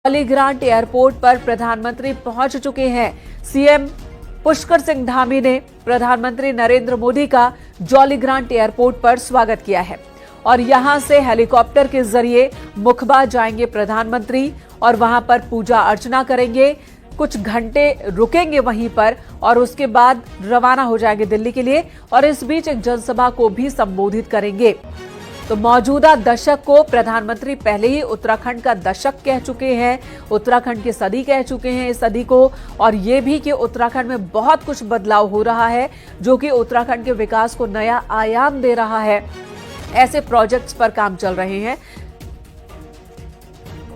Jolly Grant airport पर प्रधानमंत्री पहुंच चुके हैं। सीएम पुष्कर सिंह धामी ने प्रधानमंत्री नरेंद्र मोदी का जॉलीग्रांट एयरपोर्ट पर स्वागत किया है और यहां से हेलीकॉप्टर के जरिए मुखबा जाएंगे प्रधानमंत्री और वहां पर पूजा अर्चना करेंगे। कुछ घंटे रुकेंगे वहीं पर और उसके बाद रवाना हो जाएंगे दिल्ली के लिए और इस बीच एक जनसभा को भी संबोधित करेंगे। तो मौजूदा दशक को प्रधानमंत्री पहले ही उत्तराखंड का दशक कह चुके हैं, उत्तराखंड की सदी कह चुके हैं इस सदी को, और ये भी कि उत्तराखंड में बहुत कुछ बदलाव हो रहा है जो कि उत्तराखंड के विकास को नया आयाम दे रहा है। ऐसे प्रोजेक्ट्स पर काम चल रहे हैं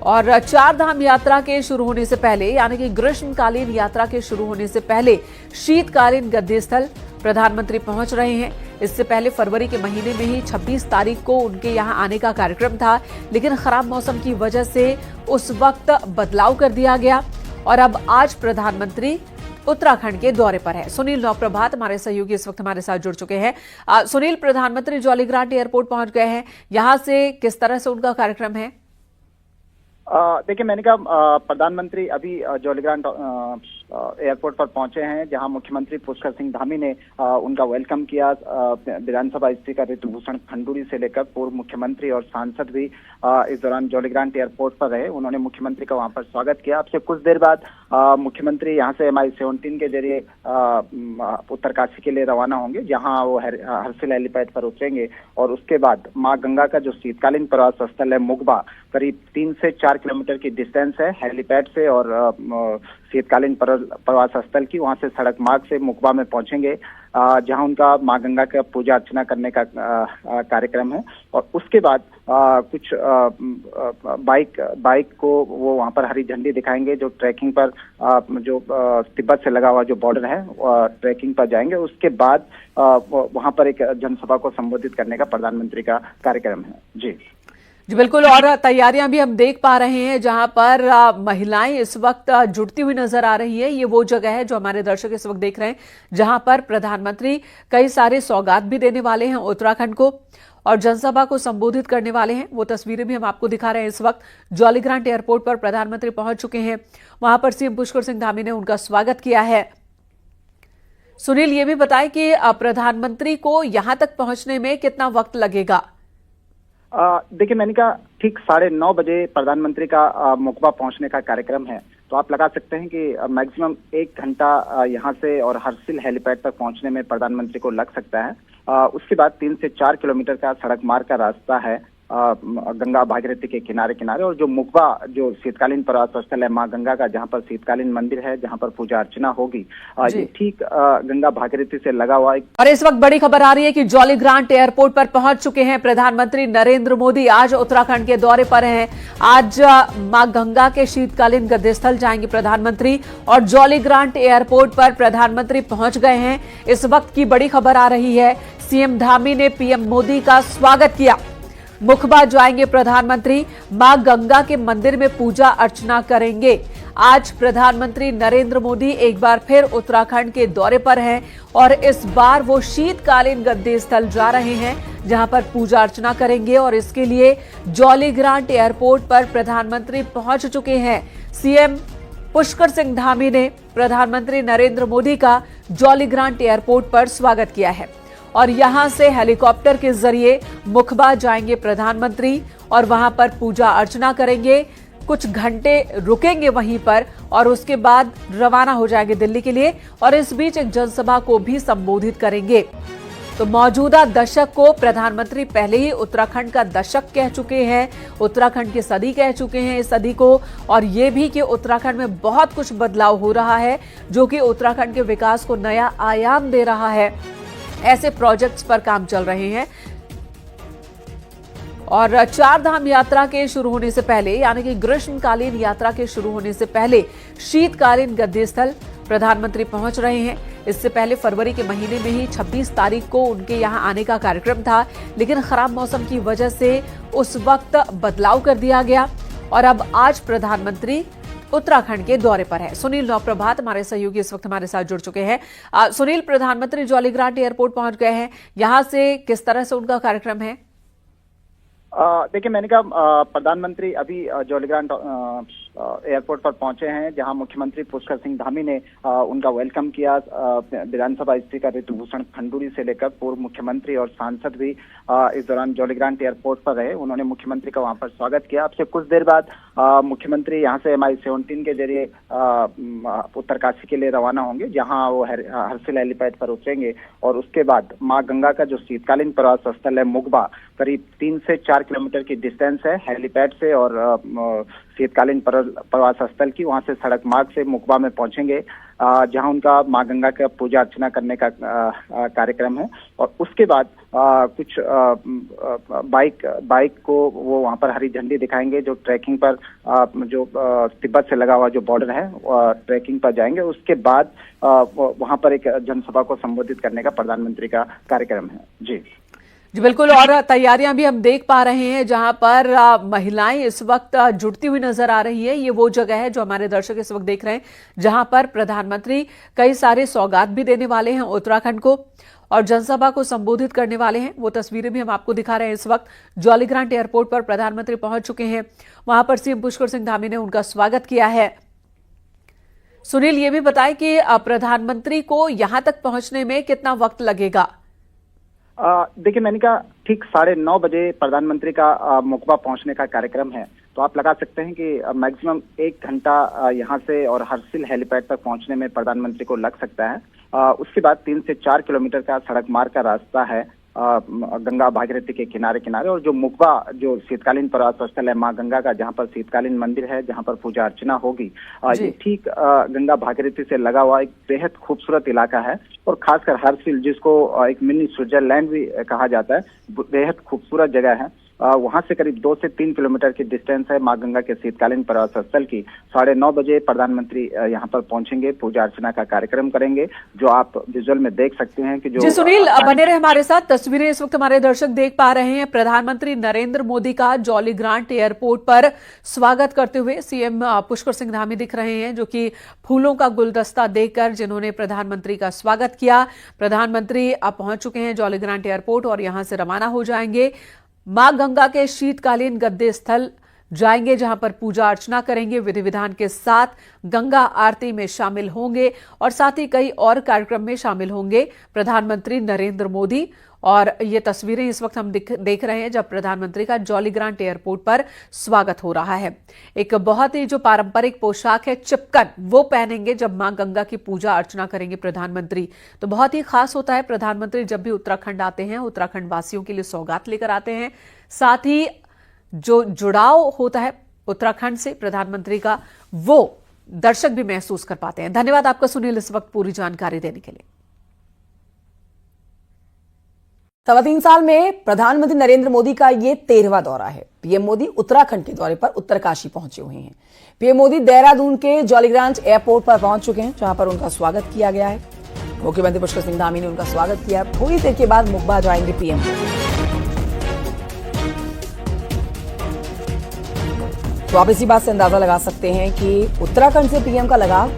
और चार धाम यात्रा के शुरू होने से पहले यानी कि ग्रीष्मकालीन यात्रा के शुरू होने से पहले शीतकालीन गद्दी स्थल प्रधानमंत्री पहुंच रहे हैं। इससे पहले फरवरी के महीने में ही 26 तारीख को उनके यहां आने का कार्यक्रम था, लेकिन खराब मौसम की वजह से उस वक्त बदलाव कर दिया गया और अब आज प्रधानमंत्री उत्तराखंड के दौरे पर है। सुनील नौप्रभात हमारे सहयोगी इस वक्त हमारे साथ जुड़ चुके हैं। सुनील, प्रधानमंत्री जॉलीग्रांट एयरपोर्ट पहुंच गए हैं, यहां से किस तरह से उनका कार्यक्रम है? देखिए, मैंने कहा प्रधानमंत्री अभी जॉलीग्रांट एयरपोर्ट पर पहुंचे हैं, जहां मुख्यमंत्री पुष्कर सिंह धामी ने उनका वेलकम किया। विधानसभा स्पीकर ऋतुभूषण खंडूरी से लेकर पूर्व मुख्यमंत्री और सांसद भी इस दौरान जॉलीग्रांट एयरपोर्ट पर रहे। उन्होंने मुख्यमंत्री का वहां पर स्वागत किया। अब से कुछ देर बाद मुख्यमंत्री यहां से MI-17 के जरिए उत्तरकाशी के लिए रवाना होंगे, जहां वो हर्सिल हेलीपैड पर उतरेंगे और उसके बाद मां गंगा का जो शीतकालीन प्रवास स्थल है मुखबा, करीब 3 से 4 किलोमीटर की डिस्टेंस है हेलीपैड से और शीतकालीन प्रवास स्थल की, वहां से सड़क मार्ग से मुखबा में पहुंचेंगे, जहां उनका मां गंगा का पूजा अर्चना करने का कार्यक्रम है। और उसके बाद कुछ बाइक को वो वहां पर हरी झंडी दिखाएंगे, जो ट्रैकिंग पर जो तिब्बत से लगा हुआ जो बॉर्डर है ट्रैकिंग पर जाएंगे। उसके बाद वहां पर एक जनसभा को संबोधित करने का प्रधानमंत्री का कार्यक्रम है। जी बिल्कुल, और तैयारियां भी हम देख पा रहे हैं जहां पर महिलाएं इस वक्त जुटती हुई नजर आ रही है। ये वो जगह है जो हमारे दर्शक इस वक्त देख रहे हैं, जहां पर प्रधानमंत्री कई सारे सौगात भी देने वाले हैं उत्तराखंड को और जनसभा को संबोधित करने वाले हैं। वो तस्वीरें भी हम आपको दिखा रहे हैं। इस वक्त जॉलीग्रांट एयरपोर्ट पर प्रधानमंत्री पहुंच चुके हैं, वहां पर सीएम पुष्कर सिंह धामी ने उनका स्वागत किया है। सुनील, ये भी बताएं कि प्रधानमंत्री को यहां तक पहुंचने में कितना वक्त लगेगा? देखिए, मैंने कहा ठीक 9:30 बजे प्रधानमंत्री का मुखबा पहुंचने का कार्यक्रम है, तो आप लगा सकते हैं कि मैक्सिमम 1 घंटा यहां से और हर्सिल हेलीपैड तक पहुंचने में प्रधानमंत्री को लग सकता है। उसके बाद 3 से 4 किलोमीटर का सड़क मार्ग का रास्ता है गंगा भागीरथी के किनारे किनारे, और जो मुखबा जो शीतकालीन प्रवास स्थल है मां गंगा का, जहां पर शीतकालीन मंदिर है, जहां पर पूजा अर्चना होगी, ये ठीक गंगा भागीरथी से लगा हुआ है। और इस वक्त बड़ी खबर आ रही है कि जॉलीग्रांट एयरपोर्ट पर पहुंच चुके हैं प्रधानमंत्री नरेंद्र मोदी। आज उत्तराखंड के दौरे पर हैं। आज मां गंगा के शीतकालीन गद्दी स्थल जाएंगे प्रधानमंत्री और जॉलीग्रांट एयरपोर्ट पर प्रधानमंत्री पहुंच गए हैं। इस वक्त की बड़ी खबर आ रही है, सीएम धामी ने पीएम मोदी का स्वागत किया। मुखबा जाएंगे प्रधानमंत्री, मां गंगा के मंदिर में पूजा अर्चना करेंगे। आज प्रधानमंत्री नरेंद्र मोदी एक बार फिर उत्तराखंड के दौरे पर हैं और इस बार वो शीतकालीन गद्दी स्थल जा रहे हैं, जहां पर पूजा अर्चना करेंगे और इसके लिए जॉलीग्रांट एयरपोर्ट पर प्रधानमंत्री पहुंच चुके हैं। सीएम पुष्कर सिंह धामी ने प्रधानमंत्री नरेंद्र मोदी का जॉलीग्रांट एयरपोर्ट पर स्वागत किया है और यहां से हेलीकॉप्टर के जरिए मुखबा जाएंगे प्रधानमंत्री और वहां पर पूजा अर्चना करेंगे। कुछ घंटे रुकेंगे वहीं पर और उसके बाद रवाना हो जाएंगे दिल्ली के लिए और इस बीच एक जनसभा को भी संबोधित करेंगे। तो मौजूदा दशक को प्रधानमंत्री पहले ही उत्तराखंड का दशक कह चुके हैं, उत्तराखंड की सदी कह चुके हैं इस सदी को, और ये भी कि उत्तराखंड में बहुत कुछ बदलाव हो रहा है जो कि उत्तराखंड के विकास को नया आयाम दे रहा है। ऐसे प्रोजेक्ट्स पर काम चल रहे हैं और चार धाम यात्रा के शुरू होने से पहले यानी कि ग्रीष्मकालीन यात्रा के शुरू होने से पहले शीतकालीन गद्दी स्थल प्रधानमंत्री पहुंच रहे हैं। इससे पहले फरवरी के महीने में ही 26 तारीख को उनके यहां आने का कार्यक्रम था, लेकिन खराब मौसम की वजह से उस वक्त बदलाव कर दिया गया और अब आज प्रधानमंत्री उत्तराखंड के दौरे पर है। सुनील नौप्रभात हमारे सहयोगी इस वक्त हमारे साथ जुड़ चुके हैं। सुनील, प्रधानमंत्री जॉलीग्रांट एयरपोर्ट पहुंच गए हैं, यहां से किस तरह से उनका कार्यक्रम है? देखिए, मैंने कहा प्रधानमंत्री अभी जॉलीग्रांट एयरपोर्ट पर पहुंचे हैं, जहां मुख्यमंत्री पुष्कर सिंह धामी ने उनका वेलकम किया। विधानसभा स्पीकर ऋतुभूषण खंडूरी से लेकर पूर्व मुख्यमंत्री और सांसद भी इस दौरान जॉलीग्रांट एयरपोर्ट पर रहे। उन्होंने मुख्यमंत्री का वहां पर स्वागत किया। अब से कुछ देर बाद मुख्यमंत्री यहां से MI-17 के जरिए उत्तरकाशी के लिए रवाना होंगे, जहां वो हर्सिल हेलीपैड पर उतरेंगे और उसके बाद मां गंगा का जो शीतकालीन प्रवास स्थल है मुगबा, करीब 3 से 4 किलोमीटर की डिस्टेंस है हेलीपैड से और शीतकालीन प्रवास स्थल की, वहां से सड़क मार्ग से मुगबा में पहुंचेंगे, जहां उनका मां गंगा का पूजा अर्चना करने का कार्यक्रम है। और उसके बाद कुछ बाइक को वो वहां पर हरी झंडी दिखाएंगे, जो ट्रैकिंग पर जो तिब्बत से लगा हुआ जो बॉर्डर है ट्रैकिंग पर जाएंगे। उसके बाद वहां पर एक जनसभा को संबोधित करने का प्रधानमंत्री का कार्यक्रम है। जी बिल्कुल। और तैयारियां भी हम देख पा रहे हैं जहां पर महिलाएं इस वक्त जुटती हुई नजर आ रही है। ये वो जगह है जो हमारे दर्शक इस वक्त देख रहे हैं, जहां पर प्रधानमंत्री कई सारे सौगात भी देने वाले हैं उत्तराखंड को और जनसभा को संबोधित करने वाले हैं। वो तस्वीरें भी हम आपको दिखा रहे हैं। इस वक्त जॉलीग्रांट एयरपोर्ट पर प्रधानमंत्री पहुंच चुके हैं। वहां पर सीएम पुष्कर सिंह धामी ने उनका स्वागत किया है। सुनील, ये भी बताएं कि प्रधानमंत्री को यहां तक पहुंचने में कितना वक्त लगेगा? देखिए, मैंने कहा ठीक 9:30 बजे प्रधानमंत्री का मुगबा पहुंचने का कार्यक्रम है, तो आप लगा सकते हैं कि मैक्सिमम 1 घंटा यहां से और हर्सिल हेलीपैड तक पहुंचने में प्रधानमंत्री को लग सकता है। उसके बाद 3 से 4 किलोमीटर का सड़क मार्ग का रास्ता है गंगा भागीरथी के किनारे किनारे, और जो मुगबा जो शीतकालीन प्रवास स्थल है मां गंगा का, जहां पर शीतकालीन मंदिर है, जहां पर पूजा अर्चना होगी, ये ठीक गंगा भागीरथी से लगा हुआ एक बेहद खूबसूरत इलाका है। और खासकर हर्सिल, जिसको एक मिनी स्विट्जरलैंड भी कहा जाता है, बेहद खूबसूरत जगह है। वहां से करीब 2 से 3 किलोमीटर की डिस्टेंस है मां गंगा के शीतकालीन प्रवास स्थल की। 9:30 बजे प्रधानमंत्री यहां पर पहुंचेंगे, पूजा अर्चना का कार्यक्रम करेंगे, जो आप विजुअल में देख सकते हैं कि जो। जी सुनील, बने रहे हमारे साथ। तस्वीरें इस वक्त हमारे दर्शक देख पा रहे हैं। प्रधानमंत्री नरेंद्र मोदी का जॉलीग्रांट एयरपोर्ट पर स्वागत करते हुए सीएम पुष्कर सिंह धामी दिख रहे हैं, जो कि फूलों का गुलदस्ता देकर जिन्होंने प्रधानमंत्री का स्वागत किया। प्रधानमंत्री अब पहुंच चुके हैं जॉलीग्रांट एयरपोर्ट और यहां से रवाना हो जाएंगे। मां गंगा के शीतकालीन गद्दे स्थल जाएंगे, जहां पर पूजा अर्चना करेंगे, विधि विधान के साथ गंगा आरती में शामिल होंगे और साथ ही कई और कार्यक्रम में शामिल होंगे प्रधानमंत्री नरेंद्र मोदी। और ये तस्वीरें इस वक्त हम देख रहे हैं जब प्रधानमंत्री का जॉलीग्रांट एयरपोर्ट पर स्वागत हो रहा है। एक बहुत ही जो पारंपरिक पोशाक है चिपकन, वो पहनेंगे जब मां गंगा की पूजा अर्चना करेंगे प्रधानमंत्री। तो बहुत ही खास होता है, प्रधानमंत्री जब भी उत्तराखंड आते हैं उत्तराखंड वासियों के लिए सौगात लेकर आते हैं। साथ ही जो जुड़ाव होता है उत्तराखंड से प्रधानमंत्री का, वो दर्शक भी महसूस कर पाते हैं। धन्यवाद आपका सुनील, इस वक्त पूरी जानकारी देने के लिए। 3.25 साल में प्रधानमंत्री नरेंद्र मोदी का ये 13वां दौरा है। पीएम मोदी उत्तराखंड के दौरे पर उत्तरकाशी पहुंचे हुए हैं। पीएम मोदी देहरादून के जॉलीग्रांट एयरपोर्ट पर पहुंच चुके हैं, जहां पर उनका स्वागत किया गया है। मुख्यमंत्री पुष्कर सिंह धामी ने उनका स्वागत किया। थोड़ी देर के बाद मुगबा जाएंगे पीएम। तो आप इसी बात से अंदाजा लगा सकते हैं कि उत्तराखंड से पीएम का लगाव।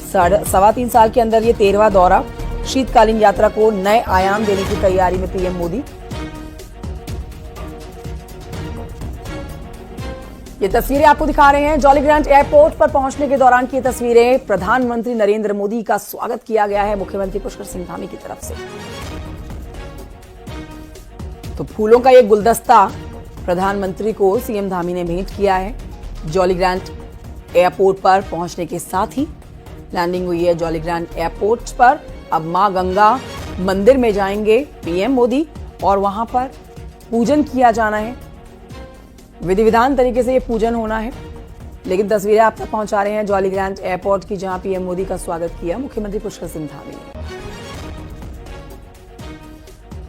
3.25 साल के अंदर ये 13वां दौरा, शीतकालीन यात्रा को नए आयाम देने की तैयारी में पीएम मोदी। ये तस्वीरें आपको दिखा रहे हैं जॉलीग्रांट एयरपोर्ट पर पहुंचने के दौरान की तस्वीरें। प्रधानमंत्री नरेंद्र मोदी का स्वागत किया गया है मुख्यमंत्री पुष्कर सिंह धामी की तरफ से। तो फूलों का ये गुलदस्ता प्रधानमंत्री को सीएम धामी ने भेंट किया है। जॉलीग्रांट एयरपोर्ट पर पहुंचने के साथ ही लैंडिंग हुई है जॉलीग्रांट एयरपोर्ट पर। अब मां गंगा मंदिर में जाएंगे पीएम मोदी और वहां पर पूजन किया जाना है। विधि विधान तरीके से ये पूजन होना है। लेकिन तस्वीरें आप तक पहुंचा रहे हैं जॉलीग्रांट एयरपोर्ट की, जहां पीएम मोदी का स्वागत किया मुख्यमंत्री पुष्कर सिंह धामी ने।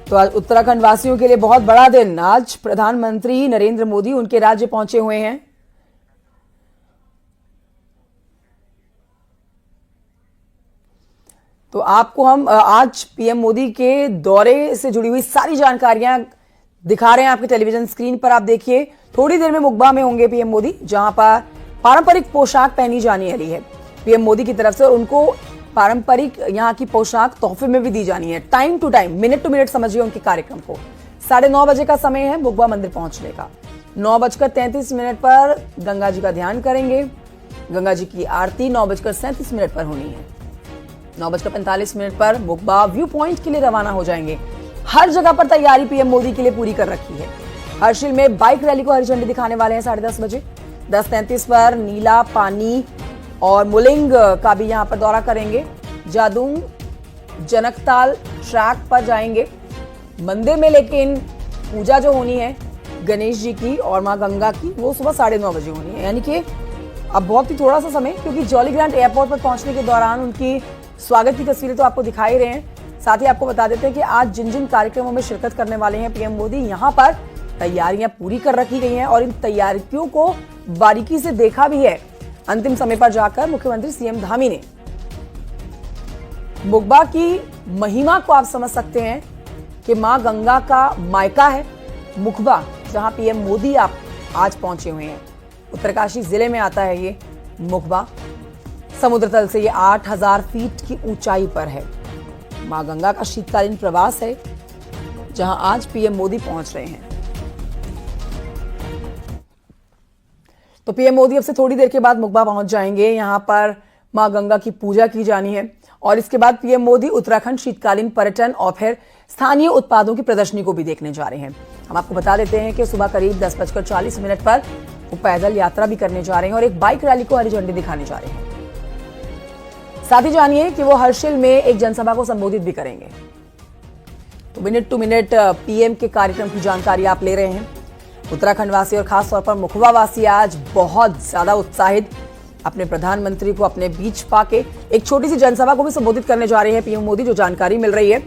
तो आज उत्तराखंड वासियों के लिए बहुत बड़ा दिन। आज प्रधानमंत्री नरेंद्र मोदी उनके राज्य पहुंचे हुए हैं। तो आपको हम आज पीएम मोदी के दौरे से जुड़ी हुई सारी जानकारियां दिखा रहे हैं आपके टेलीविजन स्क्रीन पर। आप देखिए, थोड़ी देर में मुगबा में होंगे पीएम मोदी, जहां पर पारंपरिक पोशाक पहनी जाने वाली है पीएम मोदी की तरफ से, और उनको पारंपरिक यहाँ की पोशाक तोहफे में भी दी जानी है। Time to time, minute to minute समझिए उनके कार्यक्रम को। 9:30 बजे का समय है मुगबा मंदिर पहुंचने का। 9:33 पर गंगा जी का ध्यान करेंगे। गंगा जी की आरती 9:37 पर होनी है। 9:45 पर मुकबा व्यू पॉइंट के लिए रवाना हो जाएंगे। हर जगह पर तैयारी पीएम मोदी के लिए पूरी कर रखी है। हर्षिल में बाइक रैली को हरी झंडी दिखाने वाले हैं 10:30 बजे। 10:33 पर नीला, पानी और मुलिंग का भी यहां पर दौरा करेंगे। जादूंग, जनकताल ट्रैक पर जाएंगे। मंदिर में लेकिन पूजा जो होनी है गणेश जी की और मां गंगा की, वो सुबह 9:30 बजे होनी है। यानी कि अब बहुत ही थोड़ा सा समय, क्योंकि जॉली ग्रांट एयरपोर्ट पर पहुंचने के दौरान उनकी स्वागत की तस्वीरें तो आपको दिखाई रहे हैं। साथ ही आपको बता देते हैं कि आज जिन जिन कार्यक्रमों में शिरकत करने वाले हैं पीएम मोदी, यहां पर तैयारियां पूरी कर रखी गई हैं और इन तैयारियों को बारीकी से देखा भी है। अंतिम समय पर जाकर मुख्यमंत्री सीएम धामी ने मुकबा की महिमा को आप समझ सकते हैं कि मां गंगा का मायका है मुकबा, जहां पीएम मोदी आप आज पहुंचे हुए हैं। उत्तरकाशी जिले में आता है ये मुकबा। समुद्र तल से ये 8000 फीट की ऊंचाई पर है। मां गंगा का शीतकालीन प्रवास है, जहां आज पीएम मोदी पहुंच रहे हैं। तो पीएम मोदी अब से थोड़ी देर के बाद मुकबा पहुंच जाएंगे। यहां पर मां गंगा की पूजा की जानी है और इसके बाद पीएम मोदी उत्तराखंड शीतकालीन पर्यटन और फिर स्थानीय उत्पादों की प्रदर्शनी को भी देखने जा रहे हैं। हम आपको बता देते हैं कि सुबह करीब 10:40 पर वो पैदल यात्रा भी करने जा रहे हैं और एक बाइक रैली को हरी झंडी दिखाने जा रहे हैं। साथ ही जानिए कि वो हर्षिल में एक जनसभा को संबोधित भी करेंगे। तो मिनट टू मिनट पीएम के कार्यक्रम की जानकारी आप ले रहे हैं। उत्तराखंड वासी और खासतौर पर मुखबा वासी आज बहुत ज्यादा उत्साहित अपने प्रधानमंत्री को अपने बीच पाके एक छोटी सी जनसभा को भी संबोधित करने जा रहे हैं पीएम मोदी। जो जानकारी मिल रही है,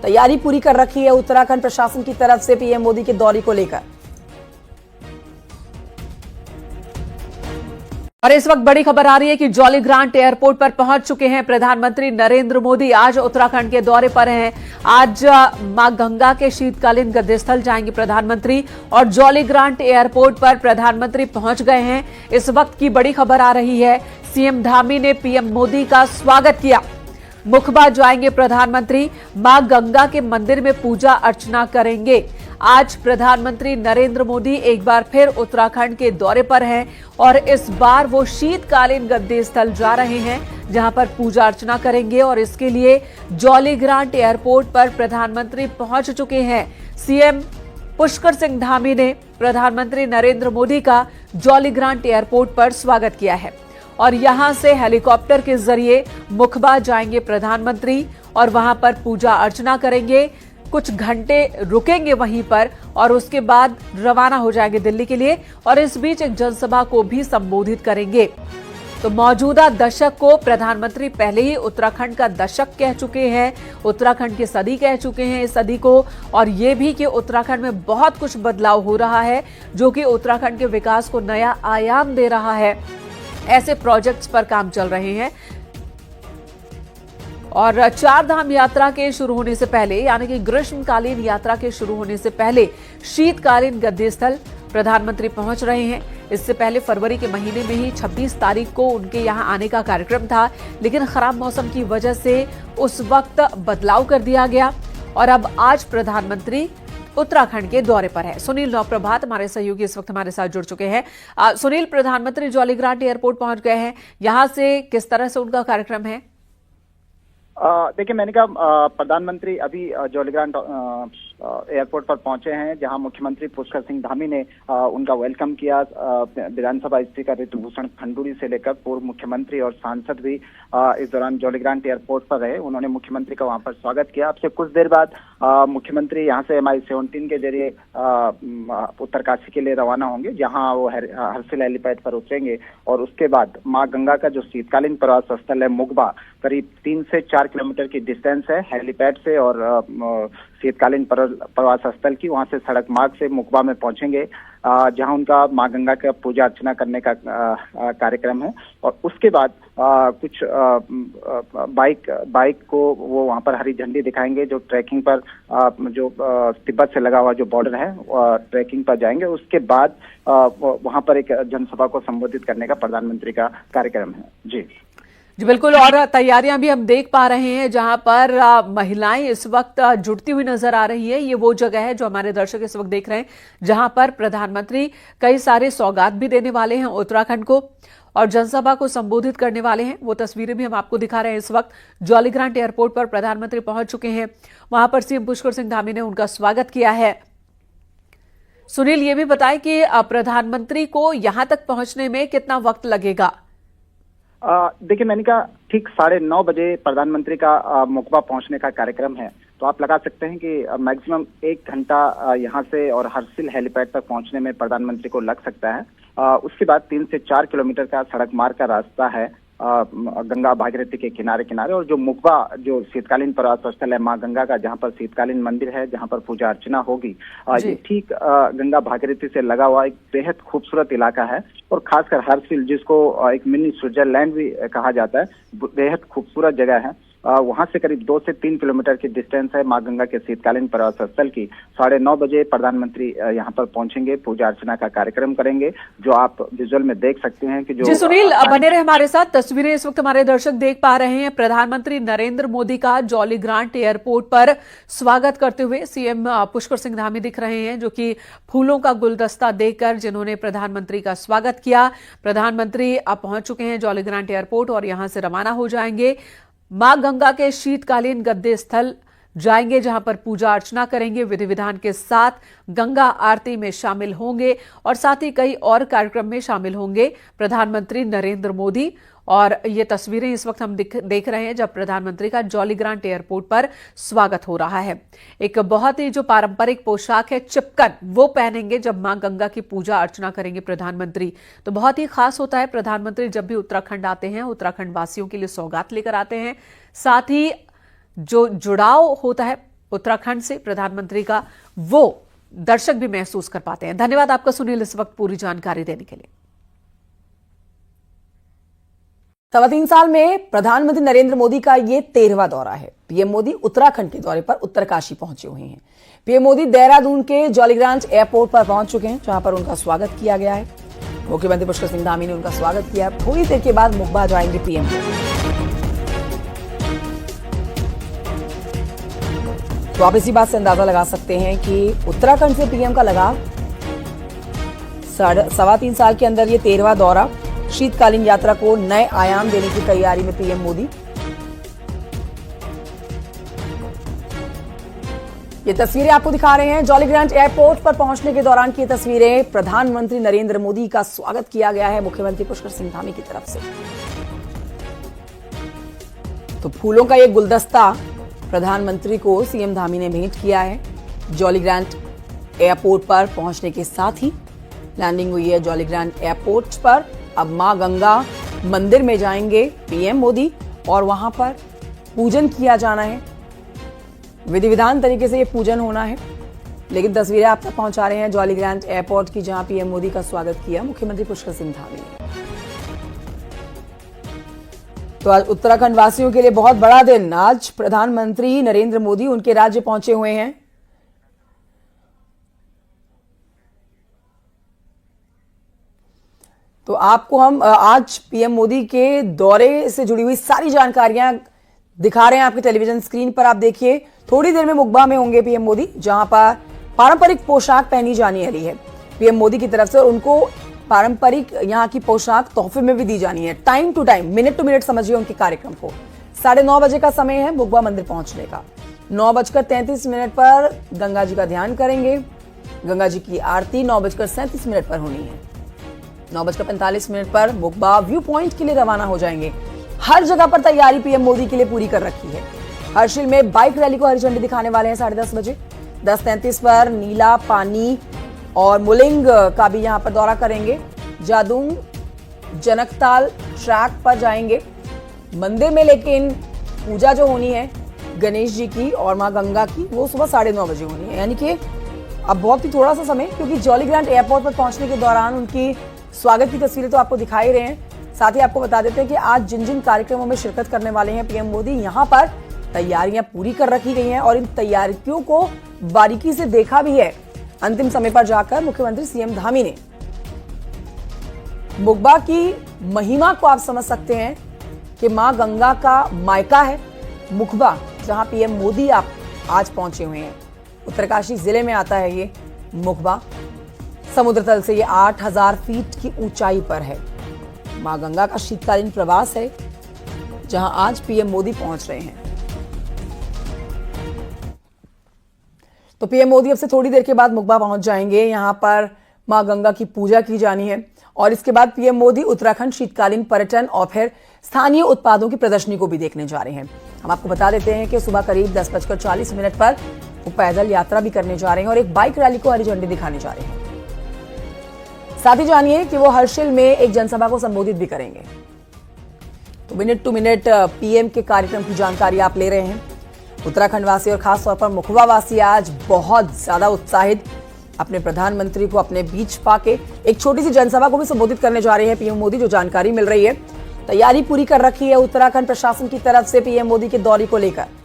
तैयारी पूरी कर रखी है उत्तराखंड प्रशासन की तरफ से पीएम मोदी के दौरे को लेकर। और इस वक्त बड़ी खबर आ रही है कि जॉली ग्रांट एयरपोर्ट पर पहुंच चुके हैं प्रधानमंत्री नरेंद्र मोदी। आज उत्तराखंड के दौरे पर हैं। आज मां गंगा के शीतकालीन गद्यस्थल जाएंगे प्रधानमंत्री और जॉली ग्रांट एयरपोर्ट पर प्रधानमंत्री पहुंच गए हैं। इस वक्त की बड़ी खबर आ रही है, सीएम धामी ने पीएम मोदी का स्वागत किया। मुखबा जाएंगे प्रधानमंत्री, मां गंगा के मंदिर में पूजा अर्चना करेंगे। आज प्रधानमंत्री नरेंद्र मोदी एक बार फिर उत्तराखंड के दौरे पर हैं और इस बार वो शीतकालीन गद्दी स्थल जा रहे हैं, जहां पर पूजा अर्चना करेंगे और इसके लिए जॉली ग्रांट एयरपोर्ट पर प्रधानमंत्री पहुंच चुके हैं। सीएम पुष्कर सिंह धामी ने प्रधानमंत्री नरेंद्र मोदी का जॉली ग्रांट एयरपोर्ट पर स्वागत किया है और यहां से हेलीकॉप्टर के जरिए मुखबा जाएंगे प्रधानमंत्री और वहां पर पूजा अर्चना करेंगे। कुछ घंटे रुकेंगे वहीं पर और उसके बाद रवाना हो जाएंगे दिल्ली के लिए और इस बीच एक जनसभा को भी संबोधित करेंगे। तो मौजूदा दशक को प्रधानमंत्री पहले ही उत्तराखंड का दशक कह चुके हैं, उत्तराखंड की सदी कह चुके हैं इस सदी को, और ये भी कि उत्तराखंड में बहुत कुछ बदलाव हो रहा है जो कि उत्तराखंड के विकास को नया आयाम दे रहा है। ऐसे प्रोजेक्ट्स पर काम चल रहे हैं और चार धाम यात्रा के शुरू होने से पहले, यानी कि ग्रीष्मकालीन यात्रा के शुरू होने से पहले शीतकालीन गद्दी स्थल प्रधानमंत्री पहुंच रहे हैं। इससे पहले फरवरी के महीने में ही 26 तारीख को उनके यहां आने का कार्यक्रम था, लेकिन खराब मौसम की वजह से उस वक्त बदलाव कर दिया गया और अब आज प्रधानमंत्री उत्तराखंड के दौरे पर है। सुनील नौप्रभात हमारे सहयोगी इस वक्त हमारे साथ जुड़ चुके हैं। सुनील, प्रधानमंत्री जॉली ग्रांट एयरपोर्ट पहुंच गए हैं, यहां से किस तरह से उनका कार्यक्रम है? देखिए, मैंने कहा प्रधानमंत्री अभी जॉली ग्रांट एयरपोर्ट पर पहुंचे हैं, जहां मुख्यमंत्री पुष्कर सिंह धामी ने उनका वेलकम किया। विधानसभा स्पीकर ऋतुभूषण खंडूरी से लेकर पूर्व मुख्यमंत्री और सांसद भी इस दौरान जॉली ग्रांट एयरपोर्ट पर रहे। उन्होंने मुख्यमंत्री का वहां पर स्वागत किया। अब से कुछ देर बाद मुख्यमंत्री यहां से MI-17 के जरिए उत्तरकाशी के लिए रवाना होंगे, जहां वो हर्षिल हेलीपैड पर उतरेंगे और उसके बाद मां गंगा का जो शीतकालीन प्रवास स्थल है मुखबा, करीब 3 से 4 किलोमीटर की डिस्टेंस है हेलीपैड से और शीतकालीन प्रवास स्थल की, वहां से सड़क मार्ग से मुखबा में पहुंचेंगे, जहां उनका मां गंगा का पूजा अर्चना करने का कार्यक्रम है। और उसके बाद कुछ बाइक को वो वहां पर हरी झंडी दिखाएंगे, जो ट्रैकिंग पर जो तिब्बत से लगा हुआ जो बॉर्डर है ट्रैकिंग पर जाएंगे। उसके बाद वहां पर एक जनसभा को संबोधित करने का प्रधानमंत्री का कार्यक्रम है। जी बिल्कुल, और तैयारियां भी हम देख पा रहे हैं जहां पर महिलाएं इस वक्त जुटती हुई नजर आ रही है। ये वो जगह है जो हमारे दर्शक इस वक्त देख रहे हैं, जहां पर प्रधानमंत्री कई सारे सौगात भी देने वाले हैं उत्तराखंड को और जनसभा को संबोधित करने वाले हैं। वो तस्वीरें भी हम आपको दिखा रहे हैं। इस वक्त जॉलीग्रांट एयरपोर्ट पर प्रधानमंत्री पहुंच चुके हैं। वहां पर सीएम पुष्कर सिंह धामी ने उनका स्वागत किया है। सुनील, ये भी बताएं कि प्रधानमंत्री को यहां तक पहुंचने में कितना वक्त लगेगा? देखिए, मैंने कहा ठीक 9:30 बजे प्रधानमंत्री का मोकबा पहुंचने का कार्यक्रम है, तो आप लगा सकते हैं कि मैक्सिमम 1 घंटा यहाँ से और हर्सिल हेलीपैड तक पहुंचने में प्रधानमंत्री को लग सकता है। उसके बाद 3 से 4 किलोमीटर का सड़क मार्ग का रास्ता है गंगा भागीरथी के किनारे किनारे, और जो मुकबा जो शीतकालीन प्रवास स्थल है माँ गंगा का, जहाँ पर शीतकालीन मंदिर है, जहाँ पर पूजा अर्चना होगी, ये ठीक गंगा भागीरथी से लगा हुआ एक बेहद खूबसूरत इलाका है। और खासकर हर्सिल, जिसको एक मिनी स्विट्जरलैंड भी कहा जाता है, बेहद खूबसूरत जगह है। वहां से करीब 2 से 3 किलोमीटर की डिस्टेंस है माँ गंगा के शीतकालीन प्रवास स्थल की। 9:30 बजे प्रधानमंत्री यहाँ पर पहुंचेंगे, पूजा अर्चना का कार्यक्रम करेंगे, जो आप विजुअल में देख सकते हैं कि जो। जी सुनील, बने रहे हमारे साथ। तस्वीरें इस वक्त हमारे दर्शक देख पा रहे हैं। प्रधानमंत्री नरेंद्र मोदी का जॉलीग्रांट एयरपोर्ट पर स्वागत करते हुए सीएम पुष्कर सिंह धामी दिख रहे हैं, जो कि फूलों का गुलदस्ता देकर जिन्होंने प्रधानमंत्री का स्वागत किया। प्रधानमंत्री अब पहुंच चुके हैं जॉलीग्रांट एयरपोर्ट और यहां से रवाना हो जाएंगे। मां गंगा के शीतकालीन गद्दे स्थल जाएंगे, जहां पर पूजा अर्चना करेंगे, विधि विधान के साथ गंगा आरती में शामिल होंगे और साथ ही कई और कार्यक्रम में शामिल होंगे प्रधानमंत्री नरेंद्र मोदी। और ये तस्वीरें इस वक्त हम देख रहे हैं जब प्रधानमंत्री का जॉलीग्रांट एयरपोर्ट पर स्वागत हो रहा है। एक बहुत ही जो पारंपरिक पोशाक है चिपकन, वो पहनेंगे जब मां गंगा की पूजा अर्चना करेंगे प्रधानमंत्री। तो बहुत ही खास होता है, प्रधानमंत्री जब भी उत्तराखंड आते हैं उत्तराखंड वासियों के लिए सौगात लेकर आते हैं। साथ ही जो जुड़ाव होता है उत्तराखंड से प्रधानमंत्री का, वो दर्शक भी महसूस कर पाते हैं। धन्यवाद आपका सुनील, इस वक्त पूरी जानकारी देने के लिए। 3.25 साल में प्रधानमंत्री नरेंद्र मोदी का ये 13वां दौरा है। पीएम मोदी उत्तराखंड के दौरे पर उत्तरकाशी पहुंचे हुए हैं। पीएम मोदी देहरादून के जॉलीग्रांट एयरपोर्ट पर पहुंच चुके हैं, जहां पर उनका स्वागत किया गया है। मुख्यमंत्री पुष्कर सिंह धामी ने उनका स्वागत किया। थोड़ी देर के बाद मुकबा जाएंगे पीएम। तो आप इसी बात से अंदाजा लगा सकते हैं कि उत्तराखंड से पीएम का लगाव। 3.25 साल के अंदर ये 13वां दौरा। शीतकालीन यात्रा को नए आयाम देने की तैयारी में पीएम मोदी। ये तस्वीरें आपको दिखा रहे हैं जॉलीग्रांट एयरपोर्ट पर पहुंचने के दौरान की तस्वीरें। प्रधानमंत्री नरेंद्र मोदी का स्वागत किया गया है मुख्यमंत्री पुष्कर सिंह धामी की तरफ से। तो फूलों का एक गुलदस्ता प्रधानमंत्री को सीएम धामी ने भेंट किया है। जॉलीग्रांट एयरपोर्ट पर पहुंचने के साथ ही लैंडिंग हुई है जॉलीग्रांट एयरपोर्ट पर। अब मां गंगा मंदिर में जाएंगे पीएम मोदी और वहां पर पूजन किया जाना है। विधि विधान तरीके से ये पूजन होना है। लेकिन तस्वीरें आप तक पहुंचा रहे हैं जॉलीग्रांट एयरपोर्ट की, जहां पीएम मोदी का स्वागत किया मुख्यमंत्री पुष्कर सिंह धामी ने। तो आज उत्तराखंड वासियों के लिए बहुत बड़ा दिन। आज प्रधानमंत्री नरेंद्र मोदी उनके राज्य पहुंचे हुए हैं। तो आपको हम आज पीएम मोदी के दौरे से जुड़ी हुई सारी जानकारियां दिखा रहे हैं आपके टेलीविजन स्क्रीन पर। आप देखिए, थोड़ी देर में मुकबा में होंगे पीएम मोदी, जहां पर पारंपरिक पोशाक पहनी जाने वाली है पीएम मोदी की तरफ से। उनको पारंपरिक यहाँ की पोशाक तोहफे में भी दी जानी है। Time to time, minute to minute समझिए उनके कार्यक्रम को। 9:30 बजे का समय है मुकबा मंदिर पहुंचने का। 9:33 पर गंगा जी का ध्यान करेंगे। गंगा जी की आरती 9:37 पर होनी है। 9:45 पर मुकबा व्यू पॉइंट के लिए रवाना हो जाएंगे। हर जगह पर तैयारी पीएम मोदी के लिए पूरी कर रखी है। हर्षिल में बाइक रैली को हरी झंडी दिखाने वाले हैं 10:30 बजे। 10:33 पर नीला पानी और मुलिंग का भी यहां पर दौरा करेंगे। जादूंग जनकताल ट्रैक पर जाएंगे मंदिर में, लेकिन पूजा जो होनी है गणेश जी की और मां गंगा की, वो सुबह 9:30 बजे होनी है। यानी कि अब बहुत ही थोड़ा सा समय, क्योंकि जॉलीग्रांट एयरपोर्ट पर पहुंचने के दौरान उनकी स्वागत की तस्वीरें तो आपको दिखाई रहे हैं। साथ ही आपको बता देते हैं कि आज जिन जिन कार्यक्रमों में शिरकत करने वाले हैं पीएम मोदी, यहां पर तैयारियां पूरी कर रखी गई हैं और इन तैयारियों को बारीकी से देखा भी है। अंतिम समय पर जाकर मुख्यमंत्री सीएम धामी ने मुकबा की महिमा को आप समझ सकते हैं। कि मां गंगा का मायका है मुखबा, जहां पीएम मोदी आज पहुंचे हुए हैं। उत्तरकाशी जिले में आता है ये मुखबा। समुद्र तल से ये 8000 फीट की ऊंचाई पर है। मां गंगा का शीतकालीन प्रवास है, जहां आज पीएम मोदी पहुंच रहे हैं। तो पीएम मोदी अब से थोड़ी देर के बाद मुखबा पहुंच जाएंगे। यहां पर मां गंगा की पूजा की जानी है और इसके बाद पीएम मोदी उत्तराखंड शीतकालीन पर्यटन और फिर स्थानीय उत्पादों की प्रदर्शनी को भी देखने जा रहे हैं। हम आपको बता देते हैं कि सुबह करीब 10:40 पर वो पैदल यात्रा भी करने जा रहे हैं और एक बाइक रैली को हरी झंडी दिखाने जा रहे हैं। साथ ही जानिए कि वो हर्षिल में एक जनसभा को संबोधित भी करेंगे। तो मिनट टू मिनट पीएम के कार्यक्रम की जानकारी आप ले रहे हैं। उत्तराखंड वासी और खासतौर पर मुखबा वासी आज बहुत ज्यादा उत्साहित अपने प्रधानमंत्री को अपने बीच पाके एक छोटी सी जनसभा को भी संबोधित करने जा रहे हैं पीएम मोदी। जो जानकारी मिल रही है, तैयारी पूरी कर रखी है उत्तराखंड प्रशासन की तरफ से पीएम मोदी के दौरे को लेकर।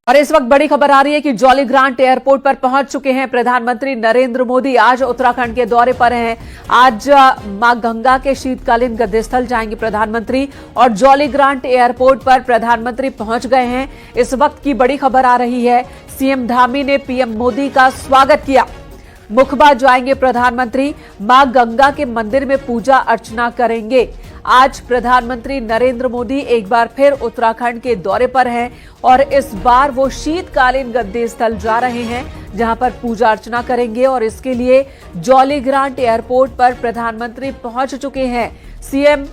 और इस वक्त बड़ी खबर आ रही है कि जॉली ग्रांट एयरपोर्ट पर पहुंच चुके हैं प्रधानमंत्री नरेंद्र मोदी। आज उत्तराखंड के दौरे पर हैं। आज मां गंगा के शीतकालीन गद्दीस्थल जाएंगे प्रधानमंत्री और जॉली ग्रांट एयरपोर्ट पर प्रधानमंत्री पहुंच गए हैं। इस वक्त की बड़ी खबर आ रही है, सीएम धामी ने पीएम मोदी का स्वागत किया। मुखबा जाएंगे प्रधानमंत्री, मां गंगा के मंदिर में पूजा अर्चना करेंगे। आज प्रधानमंत्री नरेंद्र मोदी एक बार फिर उत्तराखंड के दौरे पर हैं और इस बार वो शीतकालीन गद्दीस्थल जा रहे हैं, जहां पर पूजा अर्चना करेंगे और इसके लिए जॉली ग्रांट एयरपोर्ट पर प्रधानमंत्री पहुंच चुके हैं। सीएम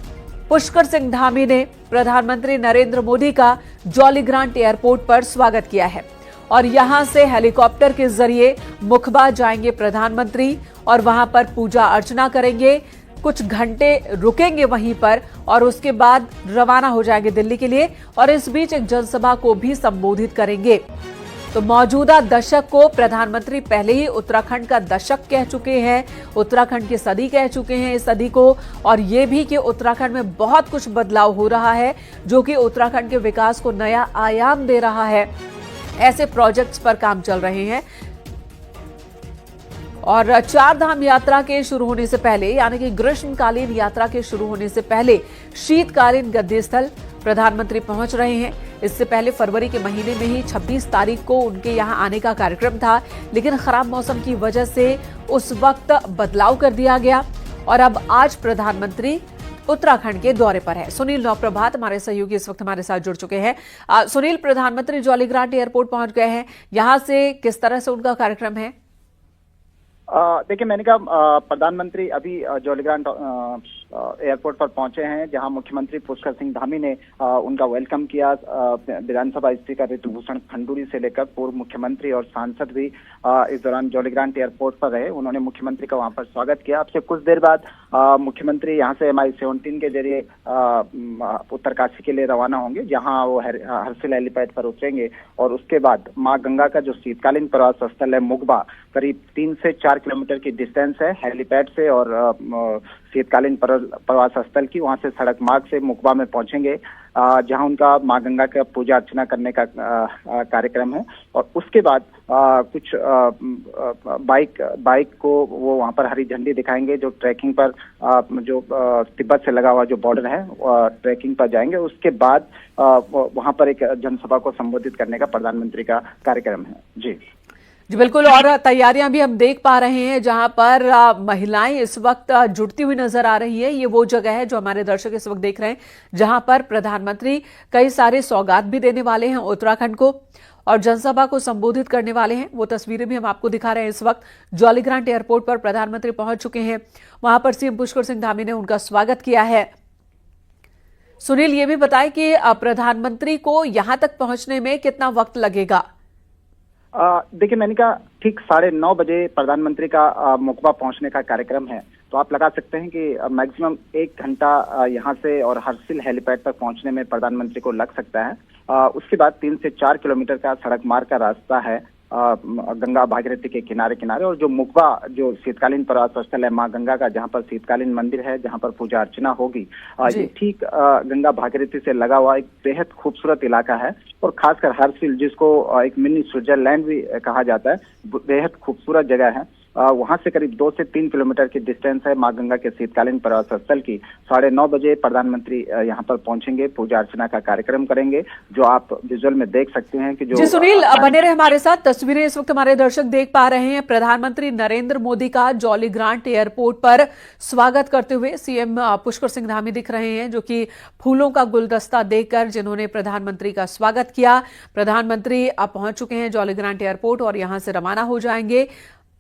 पुष्कर सिंह धामी ने प्रधानमंत्री नरेंद्र मोदी का जॉली ग्रांट एयरपोर्ट पर स्वागत किया है और यहां से हेलीकॉप्टर के जरिए मुखबा जाएंगे प्रधानमंत्री और वहां पर पूजा अर्चना करेंगे। कुछ घंटे रुकेंगे वहीं पर और उसके बाद रवाना हो जाएंगे दिल्ली के लिए और इस बीच एक जनसभा को भी संबोधित करेंगे। तो मौजूदा दशक को प्रधानमंत्री पहले ही उत्तराखंड का दशक कह चुके हैं, उत्तराखंड की सदी कह चुके हैं इस सदी को, और ये भी कि उत्तराखंड में बहुत कुछ बदलाव हो रहा है जो कि उत्तराखंड के विकास को नया आयाम दे रहा है। ऐसे प्रोजेक्ट्स पर काम चल रहे हैं और चार धाम यात्रा के शुरू होने से पहले, यानी कि ग्रीष्मकालीन यात्रा के शुरू होने से पहले शीतकालीन गद्दीस्थल प्रधानमंत्री पहुंच रहे हैं। इससे पहले फरवरी के महीने में ही 26 तारीख को उनके यहां आने का कार्यक्रम था, लेकिन खराब मौसम की वजह से उस वक्त बदलाव कर दिया गया और अब आज प्रधानमंत्री उत्तराखंड के दौरे पर है। सुनील नौप्रभात हमारे सहयोगी इस वक्त हमारे साथ जुड़ चुके हैं। सुनील, प्रधानमंत्री जॉली ग्रांट एयरपोर्ट पहुंच गए हैं, यहां से किस तरह से उनका कार्यक्रम है? देखिए, मैंने कहा प्रधानमंत्री अभी जॉली ग्रांट एयरपोर्ट पर पहुंचे हैं, जहां मुख्यमंत्री पुष्कर सिंह धामी ने उनका वेलकम किया। विधानसभा स्पीकर ऋतुभूषण खंडूरी से लेकर पूर्व मुख्यमंत्री और सांसद भी इस दौरान जॉली ग्रांट एयरपोर्ट पर रहे। उन्होंने मुख्यमंत्री का वहां पर स्वागत किया। अब से कुछ देर बाद मुख्यमंत्री यहां से MI-17 के जरिए उत्तरकाशी के लिए रवाना होंगे, जहां वो हर्षिल हेलीपैड पर उतरेंगे और उसके बाद मां गंगा का जो शीतकालीन प्रवास स्थल है मुखबा, करीब 3 से 4 किलोमीटर की डिस्टेंस है हेलीपैड से और शीतकालीन प्रवास स्थल की, वहां से सड़क मार्ग से मुखबा में पहुंचेंगे, जहां उनका मां गंगा का पूजा अर्चना करने का कार्यक्रम है और उसके बाद कुछ बाइक को वो वहां पर हरी झंडी दिखाएंगे, जो ट्रैकिंग पर जो तिब्बत से लगा हुआ जो बॉर्डर है ट्रैकिंग पर जाएंगे। उसके बाद वहां पर एक जनसभा को संबोधित करने का प्रधानमंत्री का कार्यक्रम है। जी बिल्कुल, और तैयारियां भी हम देख पा रहे हैं जहां पर महिलाएं इस वक्त जुटती हुई नजर आ रही है। ये वो जगह है जो हमारे दर्शक इस वक्त देख रहे हैं, जहां पर प्रधानमंत्री कई सारे सौगात भी देने वाले हैं उत्तराखंड को और जनसभा को संबोधित करने वाले हैं। वो तस्वीरें भी हम आपको दिखा रहे हैं। इस वक्त जॉली ग्रांट एयरपोर्ट पर प्रधानमंत्री पहुंच चुके हैं। वहां पर सीएम पुष्कर सिंह धामी ने उनका स्वागत किया है। सुनील, ये भी बताएं कि प्रधानमंत्री को यहां तक पहुंचने में कितना वक्त लगेगा? देखिए, मैंने कहा ठीक 9:30 बजे प्रधानमंत्री का मुखबा पहुंचने का कार्यक्रम है, तो आप लगा सकते हैं कि मैक्सिमम 1 घंटा यहां से और हर्षिल हेलीपैड तक पहुंचने में प्रधानमंत्री को लग सकता है। उसके बाद 3 से 4 किलोमीटर का सड़क मार्ग का रास्ता है गंगा भागीरथी के किनारे किनारे, और जो मुखबा जो शीतकालीन प्रवास स्थल है मां गंगा का, जहां पर शीतकालीन मंदिर है, जहां पर पूजा अर्चना होगी, ये ठीक गंगा भागीरथी से लगा हुआ एक बेहद खूबसूरत इलाका है और खासकर हर्षिल, जिसको एक मिनी स्विट्जरलैंड भी कहा जाता है, बेहद खूबसूरत जगह है। वहां से करीब 2 से 3 किलोमीटर की डिस्टेंस है मां गंगा के शीतकालीन प्रवास स्थल की। 9:30 बजे प्रधानमंत्री यहाँ पर पहुंचेंगे, पूजा अर्चना का कार्यक्रम करेंगे, जो आप विजुअल में देख सकते हैं कि जो। जी सुनील, बने रहे हमारे साथ। तस्वीरें इस वक्त हमारे दर्शक देख पा रहे हैं। प्रधानमंत्री नरेंद्र मोदी का जॉली ग्रांट एयरपोर्ट पर स्वागत करते हुए सीएम पुष्कर सिंह धामी दिख रहे हैं, जो कि फूलों का गुलदस्ता देकर जिन्होंने प्रधानमंत्री का स्वागत किया। प्रधानमंत्री अब पहुंच चुके हैं जॉली ग्रांट एयरपोर्ट और यहां से रवाना हो जाएंगे।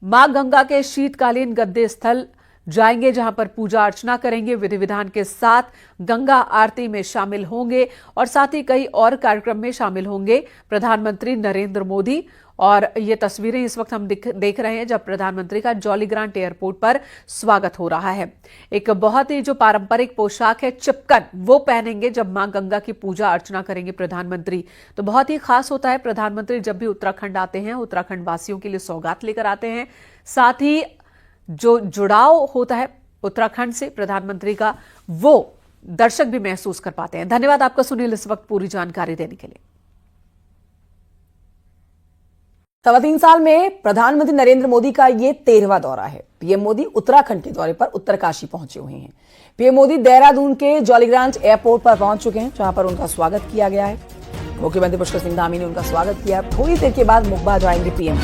मां गंगा के शीतकालीन गद्दे स्थल जाएंगे, जहां पर पूजा अर्चना करेंगे, विधि विधान के साथ गंगा आरती में शामिल होंगे और साथ ही कई और कार्यक्रम में शामिल होंगे प्रधानमंत्री नरेंद्र मोदी। और ये तस्वीरें इस वक्त हम देख रहे हैं जब प्रधानमंत्री का जॉली ग्रांट एयरपोर्ट पर स्वागत हो रहा है। एक बहुत ही जो पारंपरिक पोशाक है चिपकन, वो पहनेंगे जब मां गंगा की पूजा अर्चना करेंगे प्रधानमंत्री। तो बहुत ही खास होता है, प्रधानमंत्री जब भी उत्तराखंड आते हैं उत्तराखंड वासियों के लिए सौगात लेकर आते हैं। साथ ही जो जुड़ाव होता है उत्तराखंड से प्रधानमंत्री का, वो दर्शक भी महसूस कर पाते हैं। धन्यवाद आपका सुनील, इस वक्त पूरी जानकारी देने के लिए। 3.25 साल में प्रधानमंत्री नरेंद्र मोदी का ये 13वां दौरा है। पीएम मोदी उत्तराखंड के दौरे पर उत्तरकाशी पहुंचे हुए हैं। पीएम मोदी देहरादून के जॉली ग्रांट एयरपोर्ट पर पहुंच चुके हैं, जहां पर उनका स्वागत किया गया है। मुख्यमंत्री पुष्कर सिंह धामी ने उनका स्वागत किया। थोड़ी देर के बाद मुखबा जाएंगे पीएम।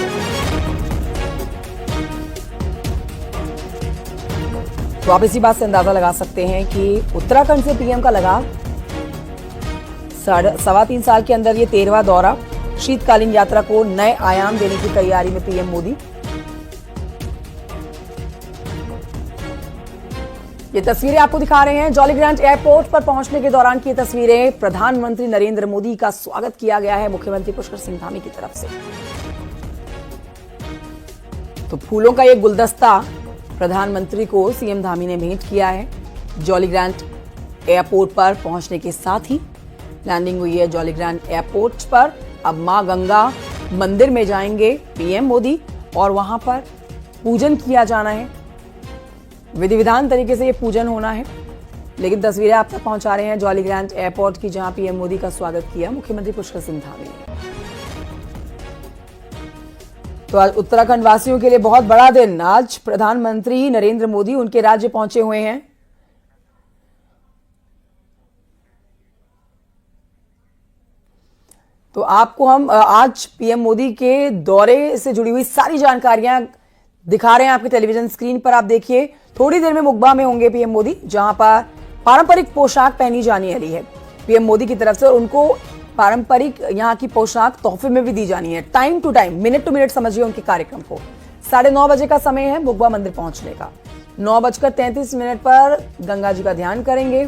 तो आप इसी बात से अंदाजा लगा सकते हैं कि उत्तराखंड से पीएम का लगाव। 3.25 साल के अंदर ये 13वां दौरा। शीतकालीन यात्रा को नए आयाम देने की तैयारी में पीएम मोदी। ये तस्वीरें आपको दिखा रहे हैं जॉली ग्रांट एयरपोर्ट पर पहुंचने के दौरान की तस्वीरें। प्रधानमंत्री नरेंद्र मोदी का स्वागत किया गया है मुख्यमंत्री पुष्कर सिंह धामी की तरफ से। तो फूलों का ये गुलदस्ता प्रधानमंत्री को सीएम धामी ने भेंट किया है। जॉली ग्रांट एयरपोर्ट पर पहुंचने के साथ ही लैंडिंग हुई है जॉली ग्रांट एयरपोर्ट पर। अब मां गंगा मंदिर में जाएंगे पीएम मोदी और वहां पर पूजन किया जाना है। विधि विधान तरीके से ये पूजन होना है। लेकिन तस्वीरें आप तक पहुंचा रहे हैं जॉली ग्रांट एयरपोर्ट की, जहां पीएम मोदी का स्वागत किया मुख्यमंत्री पुष्कर सिंह धामी ने। तो आज उत्तराखंड वासियों के लिए बहुत बड़ा दिन। आज प्रधानमंत्री नरेंद्र मोदी उनके राज्य पहुंचे हुए हैं। तो आपको हम आज पीएम मोदी के दौरे से जुड़ी हुई सारी जानकारियां दिखा रहे हैं आपके टेलीविजन स्क्रीन पर। आप देखिए, थोड़ी देर में मुखबा में होंगे पीएम मोदी, जहां पर पारंपरिक पोशाक पहनी जाने वाली है पीएम मोदी की तरफ से। और उनको पारंपरिक यहाँ की पोशाक तोहफे में भी दी जानी है। Time to time, minute to minute समझिए उनके कार्यक्रम को। 9:30 बजे का समय है मुखबा मंदिर पहुंचने का। 9:33 पर गंगा जी का ध्यान करेंगे।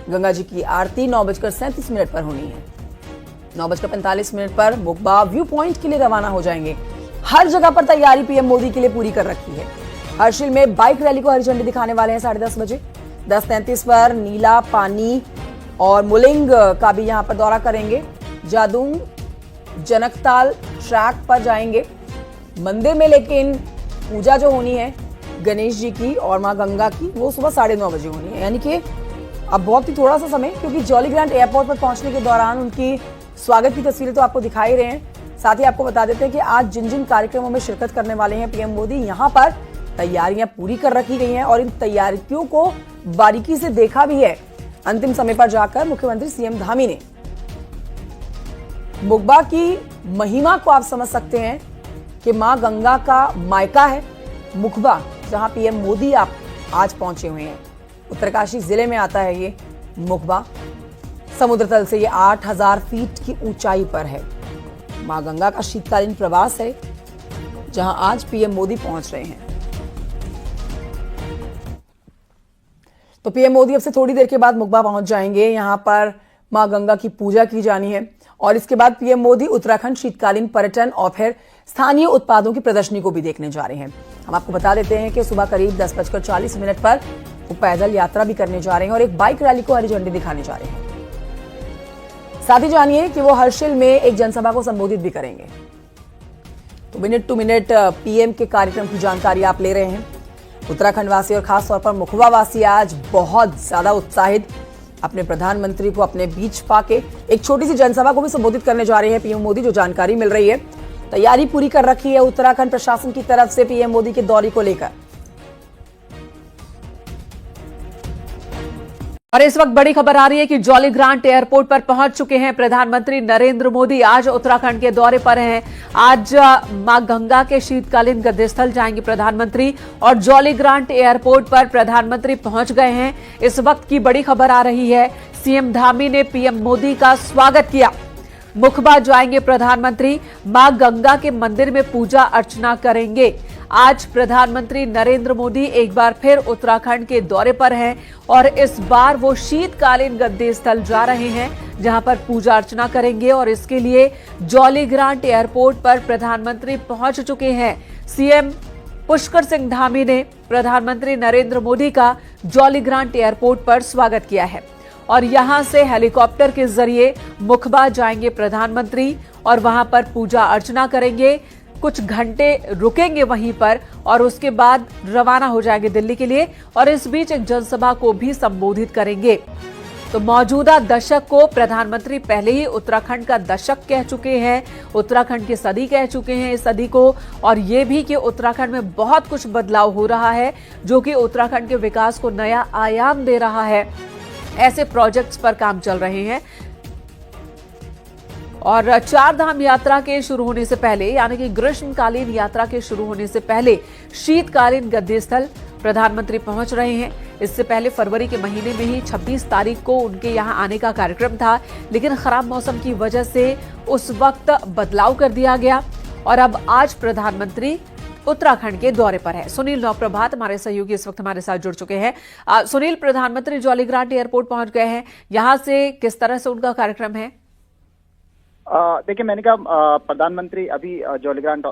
गंगा जी की आरती 9:37 पर होनी है। 9:45 पर मुखबा व्यू पॉइंट के लिए रवाना हो जाएंगे। हर जगह पर तैयारी पीएम मोदी के लिए पूरी कर रखी है। हर्षिल में बाइक रैली को हरी झंडी दिखाने वाले हैं 10:30 बजे। 10:33 पर नीला पानी और मुलिंग का भी यहां पर दौरा करेंगे। जादूंग जनकताल ट्रैक पर जाएंगे मंदिर में। लेकिन पूजा जो होनी है गणेश जी की और मां गंगा की, वो सुबह 9:30 बजे होनी है। यानी कि अब बहुत ही थोड़ा सा समय, क्योंकि जॉली ग्रांट एयरपोर्ट पर पहुंचने के दौरान उनकी स्वागत की तस्वीरें तो आपको दिखाई रहे हैं। साथ ही आपको बता देते हैं कि आज जिन जिन कार्यक्रमों में शिरकत करने वाले हैं पीएम मोदी, यहां पर तैयारियां पूरी कर रखी गई हैं और इन तैयारियों को बारीकी से देखा भी है। अंतिम समय पर जाकर मुख्यमंत्री सीएम धामी ने मुखबा की महिमा को आप समझ सकते हैं कि मां गंगा का मायका है मुखबा, जहां पीएम मोदी आप आज पहुंचे हुए हैं। उत्तरकाशी जिले में आता है ये मुखबा। समुद्र तल से ये 8000 फीट की ऊंचाई पर है। मां गंगा का शीतकालीन प्रवास है, जहां आज पीएम मोदी पहुंच रहे हैं। तो पीएम मोदी अब से थोड़ी देर के बाद मुखबा पहुंच जाएंगे। यहां पर मां गंगा की पूजा की जानी है और इसके बाद पीएम मोदी उत्तराखंड शीतकालीन पर्यटन और फिर स्थानीय उत्पादों की प्रदर्शनी को भी देखने जा रहे हैं। हम आपको बता देते हैं कि सुबह करीब 10:40 पर वो पैदल यात्रा भी करने जा रहे हैं और एक बाइक रैली को हरी झंडी दिखाने जा रहे हैं। साथ ही जानिए कि वो हर्षिल में एक जनसभा को संबोधित भी करेंगे। तो मिनट टू मिनट पीएम के कार्यक्रम की जानकारी आप ले रहे हैं। उत्तराखंड वासी और खासतौर पर मुखबा वासी आज बहुत ज्यादा उत्साहित अपने प्रधानमंत्री को अपने बीच पाके एक छोटी सी जनसभा को भी संबोधित करने जा रहे हैं पीएम मोदी। जो जानकारी मिल रही है तैयारी पूरी कर रखी है उत्तराखंड प्रशासन की तरफ से पीएम मोदी के दौरे को लेकर। और इस वक्त बड़ी खबर आ रही है कि जॉलीग्रांट एयरपोर्ट पर पहुंच चुके हैं प्रधानमंत्री नरेंद्र मोदी। आज उत्तराखंड के दौरे पर हैं। आज मां गंगा के शीतकालीन गद्यस्थल जाएंगे प्रधानमंत्री और जॉलीग्रांट एयरपोर्ट पर प्रधानमंत्री पहुंच गए हैं। इस वक्त की बड़ी खबर आ रही है, सीएम धामी ने पीएम मोदी का स्वागत किया। मुखबा जाएंगे प्रधानमंत्री, मां गंगा के मंदिर में पूजा अर्चना करेंगे। आज प्रधानमंत्री नरेंद्र मोदी एक बार फिर उत्तराखंड के दौरे पर हैं और इस बार वो शीतकालीन गद्दी स्थल जा रहे हैं जहां पर पूजा अर्चना करेंगे और इसके लिए जॉलीग्रांट एयरपोर्ट पर प्रधानमंत्री पहुंच चुके हैं। सीएम पुष्कर सिंह धामी ने प्रधानमंत्री नरेंद्र मोदी का जॉलीग्रांट एयरपोर्ट पर स्वागत किया है और यहां से हेलीकॉप्टर के जरिए मुखबा जाएंगे प्रधानमंत्री और वहां पर पूजा अर्चना करेंगे। कुछ घंटे रुकेंगे वहीं पर और उसके बाद रवाना हो जाएंगे दिल्ली के लिए और इस बीच एक जनसभा को भी संबोधित करेंगे। तो मौजूदा दशक को प्रधानमंत्री पहले ही उत्तराखंड का दशक कह चुके हैं, उत्तराखंड की सदी कह चुके हैं इस सदी को, और ये भी कि उत्तराखंड में बहुत कुछ बदलाव हो रहा है जो कि उत्तराखंड के विकास को नया आयाम दे रहा है। ऐसे प्रोजेक्ट्स पर काम चल रहे हैं और चार धाम यात्रा के शुरू होने से पहले यानी कि ग्रीष्मकालीन यात्रा के शुरू होने से पहले शीतकालीन गद्दी स्थल प्रधानमंत्री पहुंच रहे हैं। इससे पहले फरवरी के महीने में ही 26 तारीख को उनके यहां आने का कार्यक्रम था, लेकिन खराब मौसम की वजह से उस वक्त बदलाव कर दिया गया और अब आज प्रधानमंत्री उत्तराखंड के दौरे पर है। सुनील नौप्रभात हमारे सहयोगी इस वक्त हमारे साथ जुड़ चुके हैं। सुनील, प्रधानमंत्री जॉलीग्रांट एयरपोर्ट पहुंच गए हैं, यहां से किस तरह से उनका कार्यक्रम है? देखिए, मैंने कहा प्रधानमंत्री अभी जॉलीग्रांट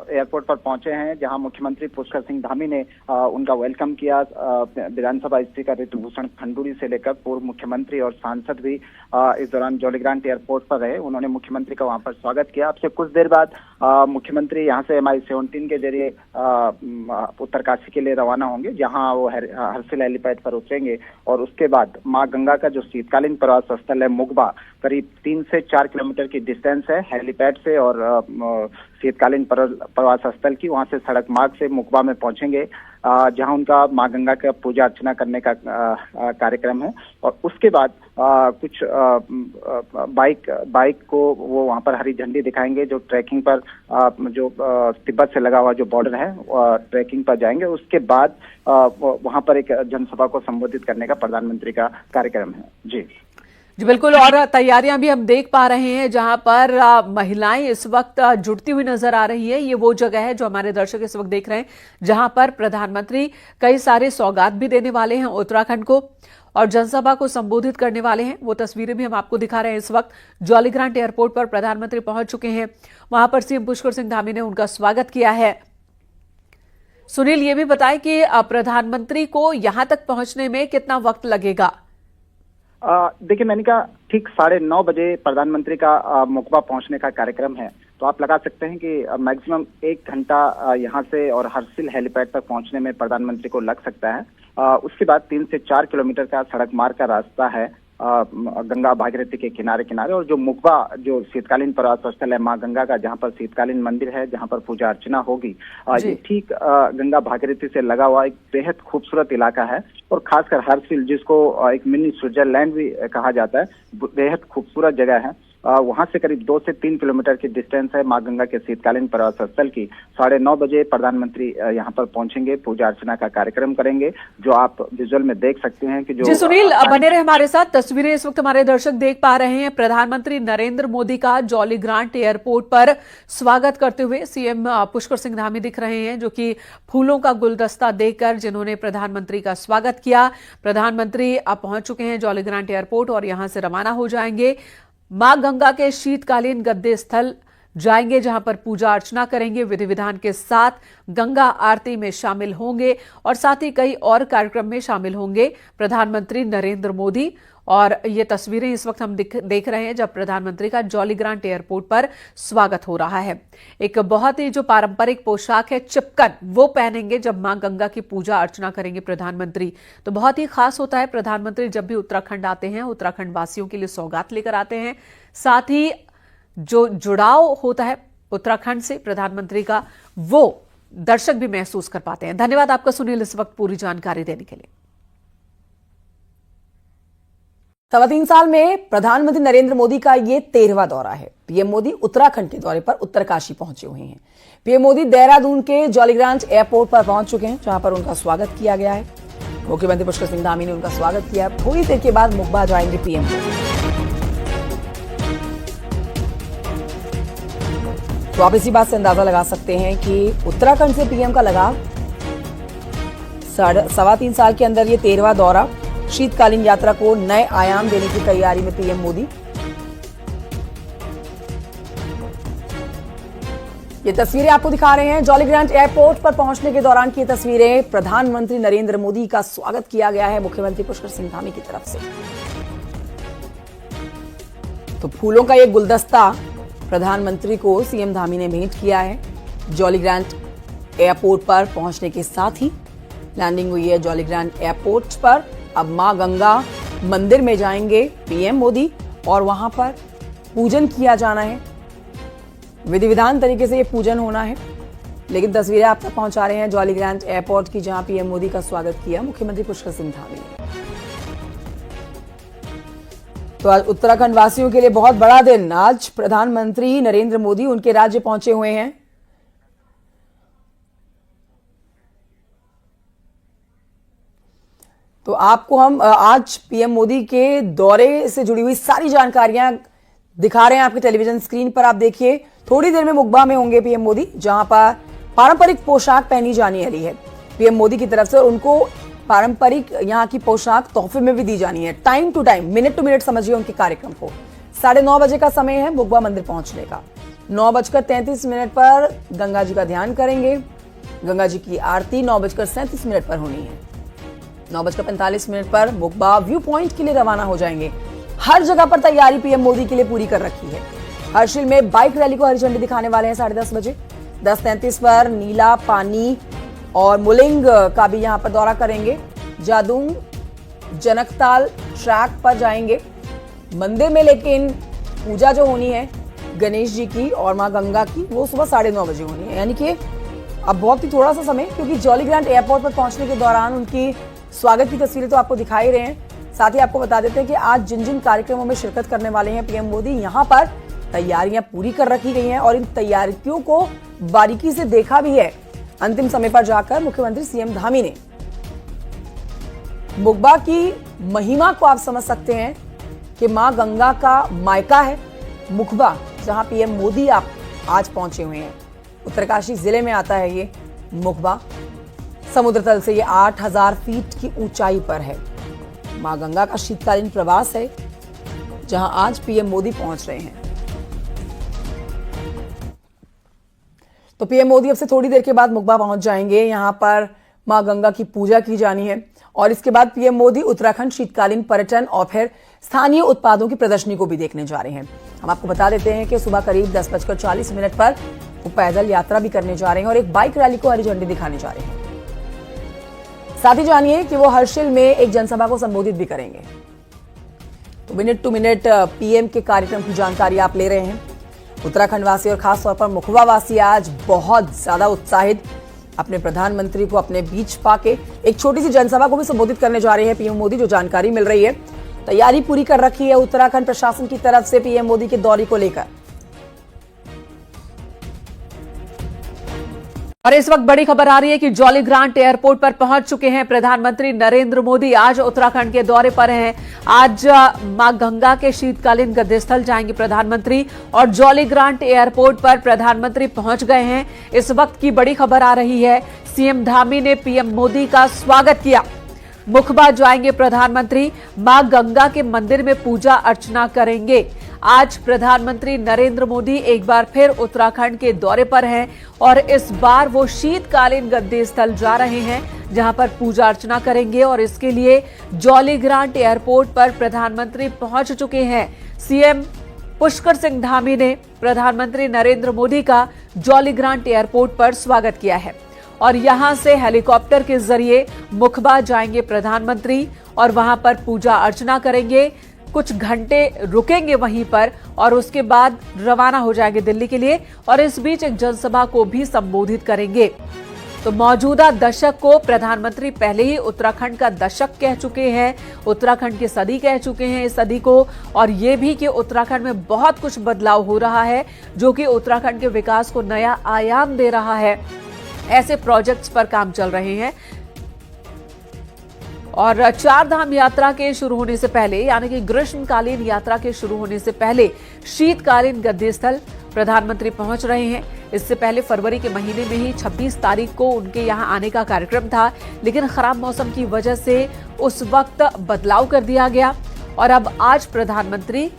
एयरपोर्ट पर पहुंचे हैं जहां मुख्यमंत्री पुष्कर सिंह धामी ने उनका वेलकम किया। विधानसभा स्पीकर ऋतुभूषण खंडूरी से लेकर पूर्व मुख्यमंत्री और सांसद भी इस दौरान जॉलीग्रांट एयरपोर्ट पर रहे। उन्होंने मुख्यमंत्री का वहां पर स्वागत किया। अब से कुछ देर बाद मुख्यमंत्री यहां से MI-17 के जरिए उत्तरकाशी के लिए रवाना होंगे, जहां वो हर्सिल हेलीपैड पर उतरेंगे और उसके बाद मां गंगा का जो शीतकालीन प्रवास स्थल है मुखबा, करीब 3 से 4 किलोमीटर की डिस्टेंस है हेलीपैड से और शीतकालीन प्रवास स्थल की, वहां से सड़क मार्ग से मुखबा में पहुंचेंगे जहां उनका मां गंगा का पूजा अर्चना करने का कार्यक्रम है और उसके बाद कुछ बाइक को वो वहां पर हरी झंडी दिखाएंगे, जो ट्रैकिंग पर जो तिब्बत से लगा हुआ जो बॉर्डर है ट्रैकिंग पर जाएंगे। उसके बाद वहां पर एक जनसभा को संबोधित करने का प्रधानमंत्री का कार्यक्रम है। जी बिल्कुल, और तैयारियां भी हम देख पा रहे हैं जहां पर महिलाएं इस वक्त जुटती हुई नजर आ रही है। ये वो जगह है जो हमारे दर्शक इस वक्त देख रहे हैं जहां पर प्रधानमंत्री कई सारे सौगात भी देने वाले हैं उत्तराखंड को और जनसभा को संबोधित करने वाले हैं। वो तस्वीरें भी हम आपको दिखा रहे हैं। इस वक्त जॉलीग्रांट एयरपोर्ट पर प्रधानमंत्री पहुंच चुके हैं, वहां पर सीएम पुष्कर सिंह धामी ने उनका स्वागत किया है। सुनील, ये भी बताएं कि प्रधानमंत्री को यहां तक पहुंचने में कितना वक्त लगेगा? देखिए, मैंने कहा ठीक 9:30 बजे प्रधानमंत्री का मुखबा पहुंचने का कार्यक्रम है, तो आप लगा सकते हैं कि मैक्सिमम 1 घंटा यहां से और हर्सिल हेलीपैड तक पहुंचने में प्रधानमंत्री को लग सकता है। उसके बाद 3 से 4 किलोमीटर का सड़क मार्ग का रास्ता है गंगा भागीरथी के किनारे किनारे, और जो मुखबा जो शीतकालीन प्रवास स्थल है मां गंगा का, जहां पर शीतकालीन मंदिर है, जहां पर पूजा अर्चना होगी, ये ठीक गंगा भागीरथी से लगा हुआ एक बेहद खूबसूरत इलाका है और खासकर हर्सिल, जिसको एक मिनी स्विट्जरलैंड भी कहा जाता है, बेहद खूबसूरत जगह है। वहां से करीब 2 से 3 किलोमीटर की डिस्टेंस है मां गंगा के शीतकालीन प्रवास स्थल की। 9:30 बजे प्रधानमंत्री यहां पर पहुंचेंगे, पूजा अर्चना का कार्यक्रम करेंगे, जो आप विजुअल में देख सकते हैं कि जो। जी सुनील, बने रहे हमारे साथ। तस्वीरें इस वक्त हमारे दर्शक देख पा रहे हैं। प्रधानमंत्री नरेंद्र मोदी का जॉलीग्रांट एयरपोर्ट पर स्वागत करते हुए सीएम पुष्कर सिंह धामी दिख रहे हैं, जो कि फूलों का गुलदस्ता देकर जिन्होंने प्रधानमंत्री का स्वागत किया। प्रधानमंत्री अब पहुंच चुके हैं जॉलीग्रांट एयरपोर्ट और यहां से रवाना हो जाएंगे। मां गंगा के शीतकालीन गद्दी स्थल जाएंगे, जहां पर पूजा अर्चना करेंगे, विधि विधान के साथ गंगा आरती में शामिल होंगे और साथ ही कई और कार्यक्रम में शामिल होंगे प्रधानमंत्री नरेंद्र मोदी। और ये तस्वीरें इस वक्त हम देख रहे हैं जब प्रधानमंत्री का जॉलीग्रांट एयरपोर्ट पर स्वागत हो रहा है। एक बहुत ही जो पारंपरिक पोशाक है चिपकन, वो पहनेंगे जब मां गंगा की पूजा अर्चना करेंगे प्रधानमंत्री। तो बहुत ही खास होता है, प्रधानमंत्री जब भी उत्तराखंड आते हैं उत्तराखंड वासियों के लिए सौगात लेकर आते हैं। साथ ही जो जुड़ाव होता है उत्तराखंड से प्रधानमंत्री का वो दर्शक भी महसूस कर पाते हैं। धन्यवाद आपका सुनील, इस वक्त पूरी जानकारी देने के लिए। 3.25 साल में प्रधानमंत्री नरेंद्र मोदी का ये 13वां दौरा है। पीएम मोदी उत्तराखंड के दौरे पर उत्तरकाशी पहुंचे हुए हैं। पीएम मोदी देहरादून के जॉलीग्रांट एयरपोर्ट पर पहुंच चुके हैं, जहां पर उनका स्वागत किया गया है। मुख्यमंत्री पुष्कर सिंह धामी ने उनका स्वागत किया। थोड़ी देर के बाद मुखबा जाएंगे पीएम। तो आप इसी बात से अंदाजा लगा सकते हैं कि उत्तराखंड से पीएम का लगाव 3.25 साल के अंदर ये 13वां दौरा। शीतकालीन यात्रा को नए आयाम देने की तैयारी में पीएम मोदी। ये तस्वीरें आपको दिखा रहे हैं जॉलीग्रांट एयरपोर्ट पर पहुंचने के दौरान की तस्वीरें। प्रधानमंत्री नरेंद्र मोदी का स्वागत किया गया है मुख्यमंत्री पुष्कर सिंह धामी की तरफ से। तो फूलों का ये गुलदस्ता प्रधानमंत्री को सीएम धामी ने भेंट किया है। जॉलीग्रांट एयरपोर्ट पर पहुंचने के साथ ही लैंडिंग हुई है जॉलीग्रांट एयरपोर्ट पर। अब मां गंगा मंदिर में जाएंगे पीएम मोदी और वहां पर पूजन किया जाना है। विधि विधान तरीके से ये पूजन होना है, लेकिन तस्वीरें आप तक पहुंचा रहे हैं जॉलीग्रांट एयरपोर्ट की, जहां पीएम मोदी का स्वागत किया मुख्यमंत्री पुष्कर सिंह धामी ने। तो आज उत्तराखंड वासियों के लिए बहुत बड़ा दिन। आज प्रधानमंत्री नरेंद्र मोदी उनके राज्य पहुंचे हुए हैं। तो आपको हम आज पीएम मोदी के दौरे से जुड़ी हुई सारी जानकारियां दिखा रहे हैं आपके टेलीविजन स्क्रीन पर। आप देखिए, थोड़ी देर में मुखबा में होंगे पीएम मोदी, जहां पर पारंपरिक पोशाक पहनी जाने वाली है पीएम मोदी की तरफ से। और उनको पारंपरिक यहाँ की पोशाक तोहफे में भी दी जानी है। Time to time, minute to minute समझिए उनके कार्यक्रम को। 9:30 बजे का समय है मुखबा मंदिर पहुंचने का। 9:33 पर गंगा जी का ध्यान करेंगे। गंगा जी की आरती 9:37 पर होनी है। 9:45 पर मुखबा व्यू पॉइंट के लिए रवाना हो जाएंगे। हर जगह पर तैयारी पीएम मोदी के लिए पूरी कर रखी है। हर्षिल में बाइक रैली को हरी झंडी दिखाने वाले हैं 10:30 बजे। 10:33 पर नीला, पानी और मुलिंग का भी यहां पर दौरा करेंगे। जादूंग, जनकताल ट्रैक पर जाएंगे मंदिर में, लेकिन पूजा जो होनी है गणेश जी की और मां गंगा की, वो सुबह 9:30 बजे होनी है। यानी कि अब बहुत ही थोड़ा सा समय, क्योंकि जॉलीग्रांट एयरपोर्ट पर पहुंचने के दौरान उनकी स्वागत की तस्वीरें तो आपको दिखा ही रहे हैं। साथ ही आपको बता देते हैं कि आज जिन जिन कार्यक्रमों में शिरकत करने वाले हैं पीएम मोदी, यहां पर तैयारियां पूरी कर रखी गई हैं और इन तैयारियों को बारीकी से देखा भी है। अंतिम समय पर जाकर मुख्यमंत्री सीएम धामी ने मुखबा की महिमा को आप समझ सकते हैं कि मां गंगा का मायका है मुखबा, जहां पीएम मोदी आप आज पहुंचे हुए हैं। उत्तरकाशी जिले में आता है ये मुखबा। समुद्र तल से ये 8000 फीट की ऊंचाई पर है। मां गंगा का शीतकालीन प्रवास है, जहां आज पीएम मोदी पहुंच रहे हैं। तो पीएम मोदी अब से थोड़ी देर के बाद मुखबा पहुंच जाएंगे। यहां पर मां गंगा की पूजा की जानी है और इसके बाद पीएम मोदी उत्तराखंड शीतकालीन पर्यटन और फिर स्थानीय उत्पादों की प्रदर्शनी को भी देखने जा रहे हैं। हम आपको बता देते हैं कि सुबह करीब 10:40 पर वो पैदल यात्रा भी करने जा रहे हैं और एक बाइक रैली को हरी झंडी दिखाने जा रहे हैं। साथ ही जानिए कि वो हर्षिल में एक जनसभा को संबोधित भी करेंगे। तो मिनट टू मिनट पीएम के कार्यक्रम की जानकारी आप ले रहे हैं। उत्तराखंड वासी और खासतौर पर मुखबा वासी आज बहुत ज्यादा उत्साहित अपने प्रधानमंत्री को अपने बीच पाके एक छोटी सी जनसभा को भी संबोधित करने जा रहे हैं पीएम मोदी। जो जानकारी मिल रही है, तैयारी पूरी कर रखी है उत्तराखंड प्रशासन की तरफ से पीएम मोदी के दौरे को लेकर। और इस वक्त बड़ी खबर आ रही है कि जॉलीग्रांट एयरपोर्ट पर पहुंच चुके हैं प्रधानमंत्री नरेंद्र मोदी। आज उत्तराखंड के दौरे पर हैं। आज मां गंगा के शीतकालीन गद्देस्थल जाएंगे प्रधानमंत्री और जॉलीग्रांट एयरपोर्ट पर प्रधानमंत्री पहुंच गए हैं। इस वक्त की बड़ी खबर आ रही है, सीएम धामी ने पीएम मोदी का स्वागत किया। मुखबा जाएंगे प्रधानमंत्री, मां गंगा के मंदिर में पूजा अर्चना करेंगे। आज प्रधानमंत्री नरेंद्र मोदी एक बार फिर उत्तराखंड के दौरे पर हैं और इस बार वो शीतकालीन गद्दी स्थल जा रहे हैं, जहां पर पूजा अर्चना करेंगे और इसके लिए जॉलीग्रांट एयरपोर्ट पर प्रधानमंत्री पहुंच चुके हैं। सीएम पुष्कर सिंह धामी ने प्रधानमंत्री नरेंद्र मोदी का जॉलीग्रांट एयरपोर्ट पर स्वागत किया है और यहां से हेलीकॉप्टर के जरिए मुखबा जाएंगे प्रधानमंत्री और वहां पर पूजा अर्चना करेंगे। कुछ घंटे रुकेंगे वहीं पर और उसके बाद रवाना हो जाएंगे दिल्ली के लिए और इस बीच एक जनसभा को भी संबोधित करेंगे। तो मौजूदा दशक को प्रधानमंत्री पहले ही उत्तराखंड का दशक कह चुके हैं, उत्तराखंड की सदी कह चुके हैं इस सदी को, और ये भी कि उत्तराखंड में बहुत कुछ बदलाव हो रहा है जो कि उत्तराखंड के विकास को नया आयाम दे रहा है। ऐसे प्रोजेक्ट्स पर काम चल रहे हैं और चार धाम यात्रा के शुरू होने से पहले यानी कि ग्रीष्मकालीन यात्रा के शुरू होने से पहले शीतकालीन गद्दी स्थल प्रधानमंत्री पहुंच रहे हैं। इससे पहले फरवरी के महीने में ही 26 तारीख को उनके यहां आने का कार्यक्रम था, लेकिन खराब मौसम की वजह से उस वक्त बदलाव कर दिया गया और अब आज प्रधानमंत्री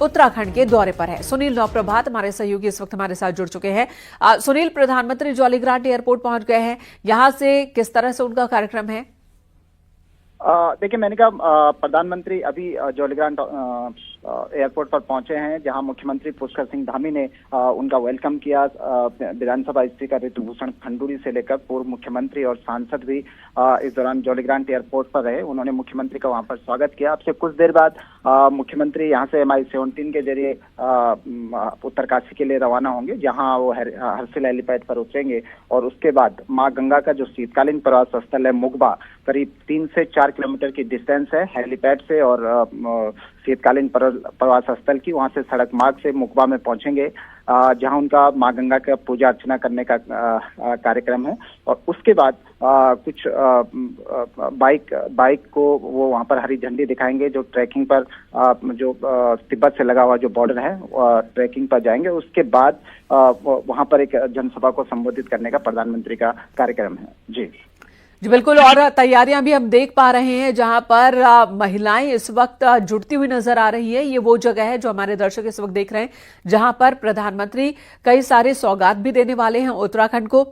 उत्तराखंड के दौरे पर है। सुनील नौप्रभात हमारे सहयोगी इस वक्त हमारे साथ जुड़ चुके हैं। सुनील, प्रधानमंत्री जॉलीग्रांट एयरपोर्ट पहुंच गए हैं, यहां से किस तरह से उनका कार्यक्रम है? देखिए, मैंने कहा प्रधानमंत्री अभी जॉलीग्रांट एयरपोर्ट पर पहुंचे हैं, जहां मुख्यमंत्री पुष्कर सिंह धामी ने उनका वेलकम किया। विधानसभा स्पीकर ऋतुभूषण खंडूरी से लेकर पूर्व मुख्यमंत्री और सांसद भी इस दौरान जॉलीग्रांट एयरपोर्ट पर रहे। उन्होंने मुख्यमंत्री का वहां पर स्वागत किया। अब से कुछ देर बाद मुख्यमंत्री यहां से MI-17 के जरिए उत्तरकाशी के लिए रवाना होंगे, जहां वो हर्सिल हेलीपैड पर उतरेंगे और उसके बाद मां गंगा का जो शीतकालीन प्रवास स्थल है मुगबा, करीब 3 से 4 किलोमीटर की डिस्टेंस है हेलीपैड से और शीतकालीन प्रवास स्थल की, वहां से सड़क मार्ग से मुगबा में पहुंचेंगे, जहां उनका मां गंगा का पूजा अर्चना करने का कार्यक्रम है। और उसके बाद कुछ बाइक को वो वहां पर हरी झंडी दिखाएंगे, जो ट्रैकिंग पर जो तिब्बत से लगा हुआ जो बॉर्डर है ट्रैकिंग पर जाएंगे। उसके बाद वहां पर एक जनसभा को संबोधित करने का प्रधानमंत्री का कार्यक्रम है। जी बिल्कुल, और तैयारियां भी हम देख पा रहे हैं जहां पर महिलाएं इस वक्त जुटती हुई नजर आ रही है। ये वो जगह है जो हमारे दर्शक इस वक्त देख रहे हैं, जहां पर प्रधानमंत्री कई सारे सौगात भी देने वाले हैं उत्तराखंड को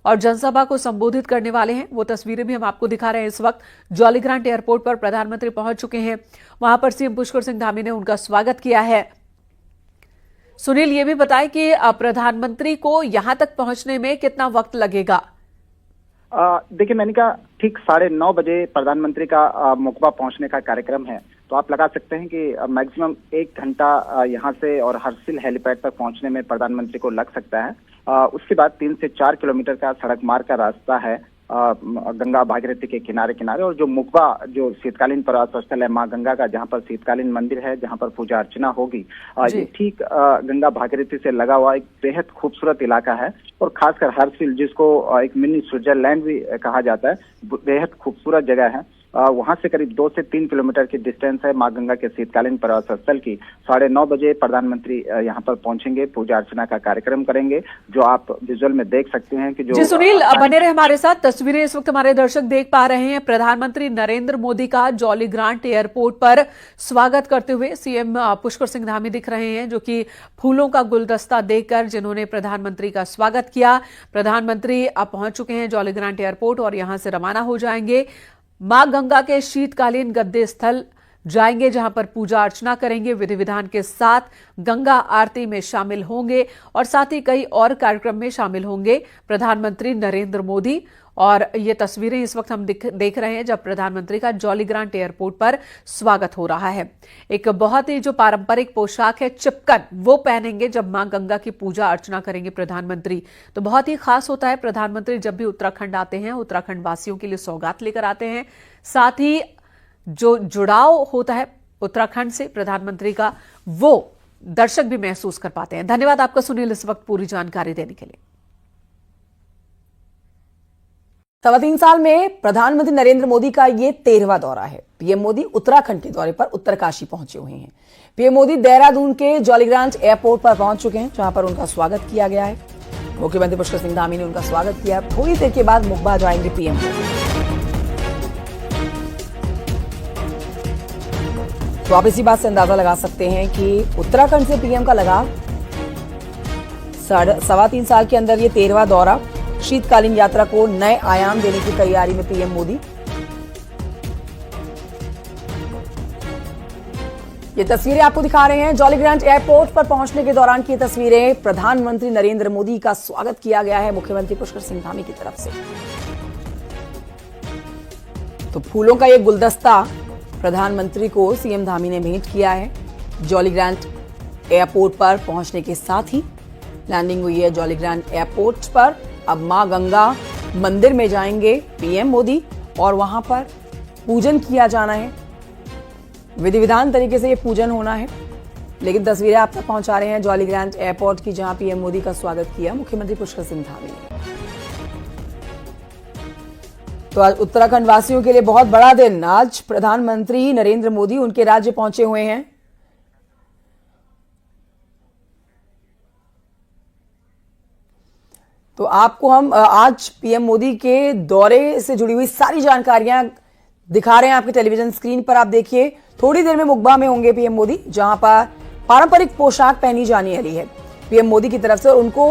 और जनसभा को संबोधित करने वाले हैं। वो तस्वीरें भी हम आपको दिखा रहे हैं। इस वक्त जॉलीग्रांट एयरपोर्ट पर प्रधानमंत्री पहुंच चुके हैं, वहां पर सीएम पुष्कर सिंह धामी ने उनका स्वागत किया है। सुनील, ये भी बताएं कि प्रधानमंत्री को यहां तक पहुंचने में कितना वक्त लगेगा? देखिए, मैंने कहा ठीक 9:30 बजे प्रधानमंत्री का मुगबा पहुंचने का कार्यक्रम है, तो आप लगा सकते हैं कि मैक्सिमम 1 घंटा यहां से और हर्सिल हेलीपैड तक पहुंचने में प्रधानमंत्री को लग सकता है। उसके बाद 3 से 4 किलोमीटर का सड़क मार्ग का रास्ता है गंगा भागीरथी के किनारे किनारे, और जो मुगबा जो शीतकालीन प्रवास स्थल है मां गंगा का, जहां पर शीतकालीन मंदिर है, जहां पर पूजा अर्चना होगी, ये ठीक गंगा भागीरथी से लगा हुआ एक बेहद खूबसूरत इलाका है। और खासकर हर्सिल, जिसको एक मिनी स्विट्जरलैंड भी कहा जाता है, बेहद खूबसूरत जगह है। वहां से करीब 2 से 3 किलोमीटर की डिस्टेंस है मां गंगा के शीतकालीन प्रवास स्थल की। 9:30 बजे प्रधानमंत्री यहाँ पर पहुंचेंगे, पूजा अर्चना का कार्यक्रम करेंगे, जो आप विजुअल में देख सकते हैं कि जो। जी सुनील, बने रहे हमारे साथ। तस्वीरें इस वक्त हमारे दर्शक देख पा रहे हैं। प्रधानमंत्री नरेंद्र मोदी का जॉलीग्रांट एयरपोर्ट पर स्वागत करते हुए सीएम पुष्कर सिंह धामी दिख रहे हैं, जो कि फूलों का गुलदस्ता देकर जिन्होंने प्रधानमंत्री का स्वागत किया। प्रधानमंत्री अब पहुंच चुके हैं जॉलीग्रांट एयरपोर्ट और यहां से रवाना हो जाएंगे, मां गंगा के शीतकालीन गद्दे स्थल जाएंगे, जहां पर पूजा अर्चना करेंगे, विधि विधान के साथ गंगा आरती में शामिल होंगे और साथ ही कई और कार्यक्रम में शामिल होंगे प्रधानमंत्री नरेंद्र मोदी। और ये तस्वीरें इस वक्त हम देख रहे हैं जब प्रधानमंत्री का जॉलीग्रांट एयरपोर्ट पर स्वागत हो रहा है। एक बहुत ही जो पारंपरिक पोशाक है चिपकन, वो पहनेंगे जब मां गंगा की पूजा अर्चना करेंगे प्रधानमंत्री। तो बहुत ही खास होता है, प्रधानमंत्री जब भी उत्तराखंड आते हैं उत्तराखंड वासियों के लिए सौगात लेकर आते हैं, साथ ही जो जुड़ाव होता है उत्तराखंड से प्रधानमंत्री का, वो दर्शक भी महसूस कर पाते हैं। धन्यवाद आपका सुनील इस वक्त पूरी जानकारी देने के लिए। 3.25 साल में प्रधानमंत्री नरेंद्र मोदी का ये 13वां दौरा है। पीएम मोदी उत्तराखंड के दौरे पर उत्तरकाशी पहुंचे हुए हैं। पीएम मोदी देहरादून के जॉलीग्रांट एयरपोर्ट पर पहुंच चुके हैं, जहां पर उनका स्वागत किया गया है। मुख्यमंत्री पुष्कर सिंह धामी ने उनका स्वागत किया। थोड़ी देर के बाद मुगबा जाएंगे पीएम। तो आप इसी बात से अंदाजा लगा सकते हैं कि उत्तराखंड से पीएम का लगाव। 3.25 साल के अंदर ये 13वां दौरा, शीतकालीन यात्रा को नए आयाम देने की तैयारी में पीएम मोदी। ये तस्वीरें आपको दिखा रहे हैं जॉलीग्रांट एयरपोर्ट पर पहुंचने के दौरान की तस्वीरें। प्रधानमंत्री नरेंद्र मोदी का स्वागत किया गया है मुख्यमंत्री पुष्कर सिंह धामी की तरफ से। तो फूलों का ये गुलदस्ता प्रधानमंत्री को सीएम धामी ने भेंट किया है। जॉलीग्रांट एयरपोर्ट पर पहुंचने के साथ ही लैंडिंग हुई है जॉलीग्रांट एयरपोर्ट पर। अब मां गंगा मंदिर में जाएंगे पीएम मोदी और वहां पर पूजन किया जाना है। विधि विधान तरीके से ये पूजन होना है, लेकिन तस्वीरें आप तक पहुंचा रहे हैं जॉलीग्रांट एयरपोर्ट की, जहां पीएम मोदी का स्वागत किया मुख्यमंत्री पुष्कर सिंह धामी ने। तो आज उत्तराखंड वासियों के लिए बहुत बड़ा दिन। आज प्रधानमंत्री नरेंद्र मोदी उनके राज्य पहुंचे हुए हैं। तो आपको हम आज पीएम मोदी के दौरे से जुड़ी हुई सारी जानकारियां दिखा रहे हैं आपके टेलीविजन स्क्रीन पर। आप देखिए, थोड़ी देर में मुकबा में होंगे पीएम मोदी, जहां पर पारंपरिक पोशाक पहनी जाने वाली है पीएम मोदी की तरफ से। उनको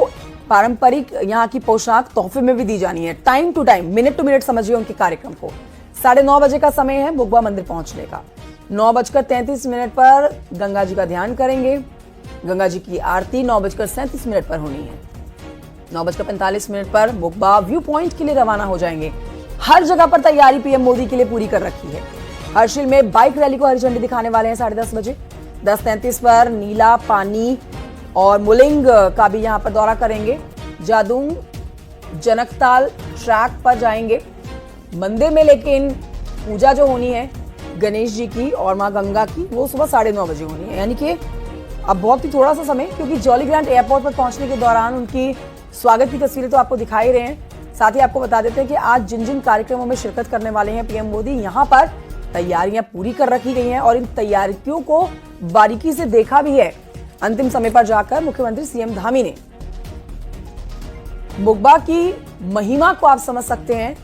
पारंपरिक यहाँ की पोशाक तोहफे में भी दी जानी है। Time to time, minute to minute समझिए उनके कार्यक्रम को। 9:30 बजे का समय है मुकबा मंदिर पहुंचने का। 9:33 पर गंगा जी का ध्यान करेंगे। गंगा जी की आरती 9:37 पर होनी है। 9:45 पर मुकबा व्यू पॉइंट के लिए रवाना हो जाएंगे। हर जगह पर तैयारी पीएम मोदी के लिए पूरी कर रखी है। हर्षिल में बाइक रैली को हरी झंडी दिखाने वाले हैं 10:30 बजे। 10:33 पर नीला पानी और मुलिंग का भी यहां पर दौरा करेंगे। जादूंग जनकताल ट्रैक पर जाएंगे मंदिर में, लेकिन पूजा जो होनी है गणेश जी की और मां गंगा की, वो सुबह 9:30 बजे होनी है। यानी कि अब बहुत ही थोड़ा सा समय, क्योंकि जॉलीग्रांट एयरपोर्ट पर पहुंचने के दौरान उनकी स्वागत की तस्वीरें तो आपको दिखाई रहे हैं। साथ ही आपको बता देते हैं कि आज जिन जिन कार्यक्रमों में शिरकत करने वाले हैं पीएम मोदी, यहां पर तैयारियां पूरी कर रखी गई हैं और इन तैयारियों को बारीकी से देखा भी है। अंतिम समय पर जाकर मुख्यमंत्री सीएम धामी ने मुकबा की महिमा को आप समझ सकते हैं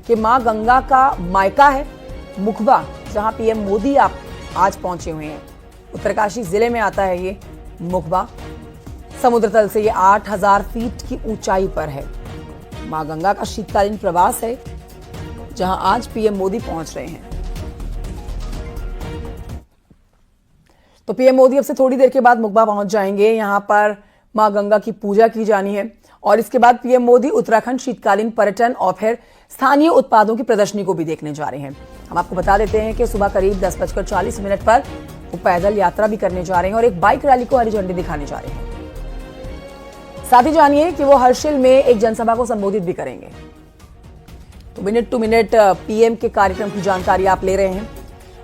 कि मां गंगा का मायका है मुकबा, जहां पीएम मोदी आप आज पहुंचे हुए हैं। उत्तरकाशी जिले में आता है ये मुकबा। समुद्र तल से ये 8000 फीट की ऊंचाई पर है। मां गंगा का शीतकालीन प्रवास है, जहां आज पीएम मोदी पहुंच रहे हैं। तो पीएम मोदी अब से थोड़ी देर के बाद मुकबा पहुंच जाएंगे। यहां पर मां गंगा की पूजा की जानी है और इसके बाद पीएम मोदी उत्तराखंड शीतकालीन पर्यटन और फिर स्थानीय उत्पादों की प्रदर्शनी को भी देखने जा रहे हैं। हम आपको बता देते हैं कि सुबह करीब 10:40 पर वो पैदल यात्रा भी करने जा रहे हैं और एक बाइक रैली को हरी झंडी दिखाने जा रहे हैं। साथ ही जानिए कि वो हर्षिल में एक जनसभा को संबोधित भी करेंगे। तो मिनट टू मिनट पीएम के कार्यक्रम की जानकारी आप ले रहे हैं।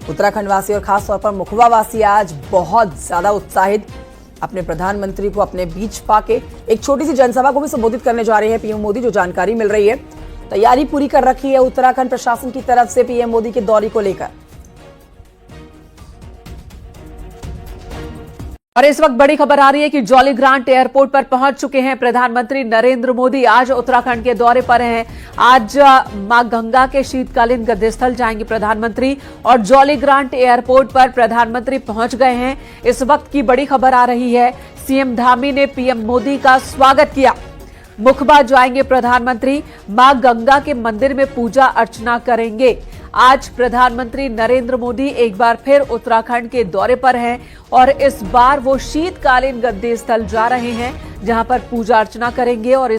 उत्तराखंड वासी और खासतौर पर मुखबा वासी आज बहुत ज्यादा उत्साहित, अपने प्रधानमंत्री को अपने बीच पाके एक छोटी सी जनसभा को भी संबोधित करने जा रहे हैं पीएम मोदी। जो जानकारी मिल रही है, तैयारी पूरी कर रखी है उत्तराखंड प्रशासन की तरफ से पीएम मोदी के दौरे को लेकर। और इस वक्त बड़ी खबर आ रही है कि जॉलीग्रांट एयरपोर्ट पर पहुंच चुके हैं प्रधानमंत्री नरेंद्र मोदी। आज उत्तराखंड के दौरे पर हैं। आज मां गंगा के शीतकालीन गद्दीस्थल जाएंगे प्रधानमंत्री और जॉलीग्रांट एयरपोर्ट पर प्रधानमंत्री पहुंच गए हैं। इस वक्त की बड़ी खबर आ रही है, सीएम धामी ने पीएम मोदी का स्वागत किया। मुखबा जाएंगे प्रधानमंत्री, मां गंगा के मंदिर में पूजा अर्चना करेंगे। आज प्रधानमंत्री नरेंद्र मोदी एक बार फिर उत्तराखंड के दौरे पर हैं और इस बार वो शीतकालीन गद्दीस्थल जा रहे हैं, जहां पर पूजा अर्चना करेंगे और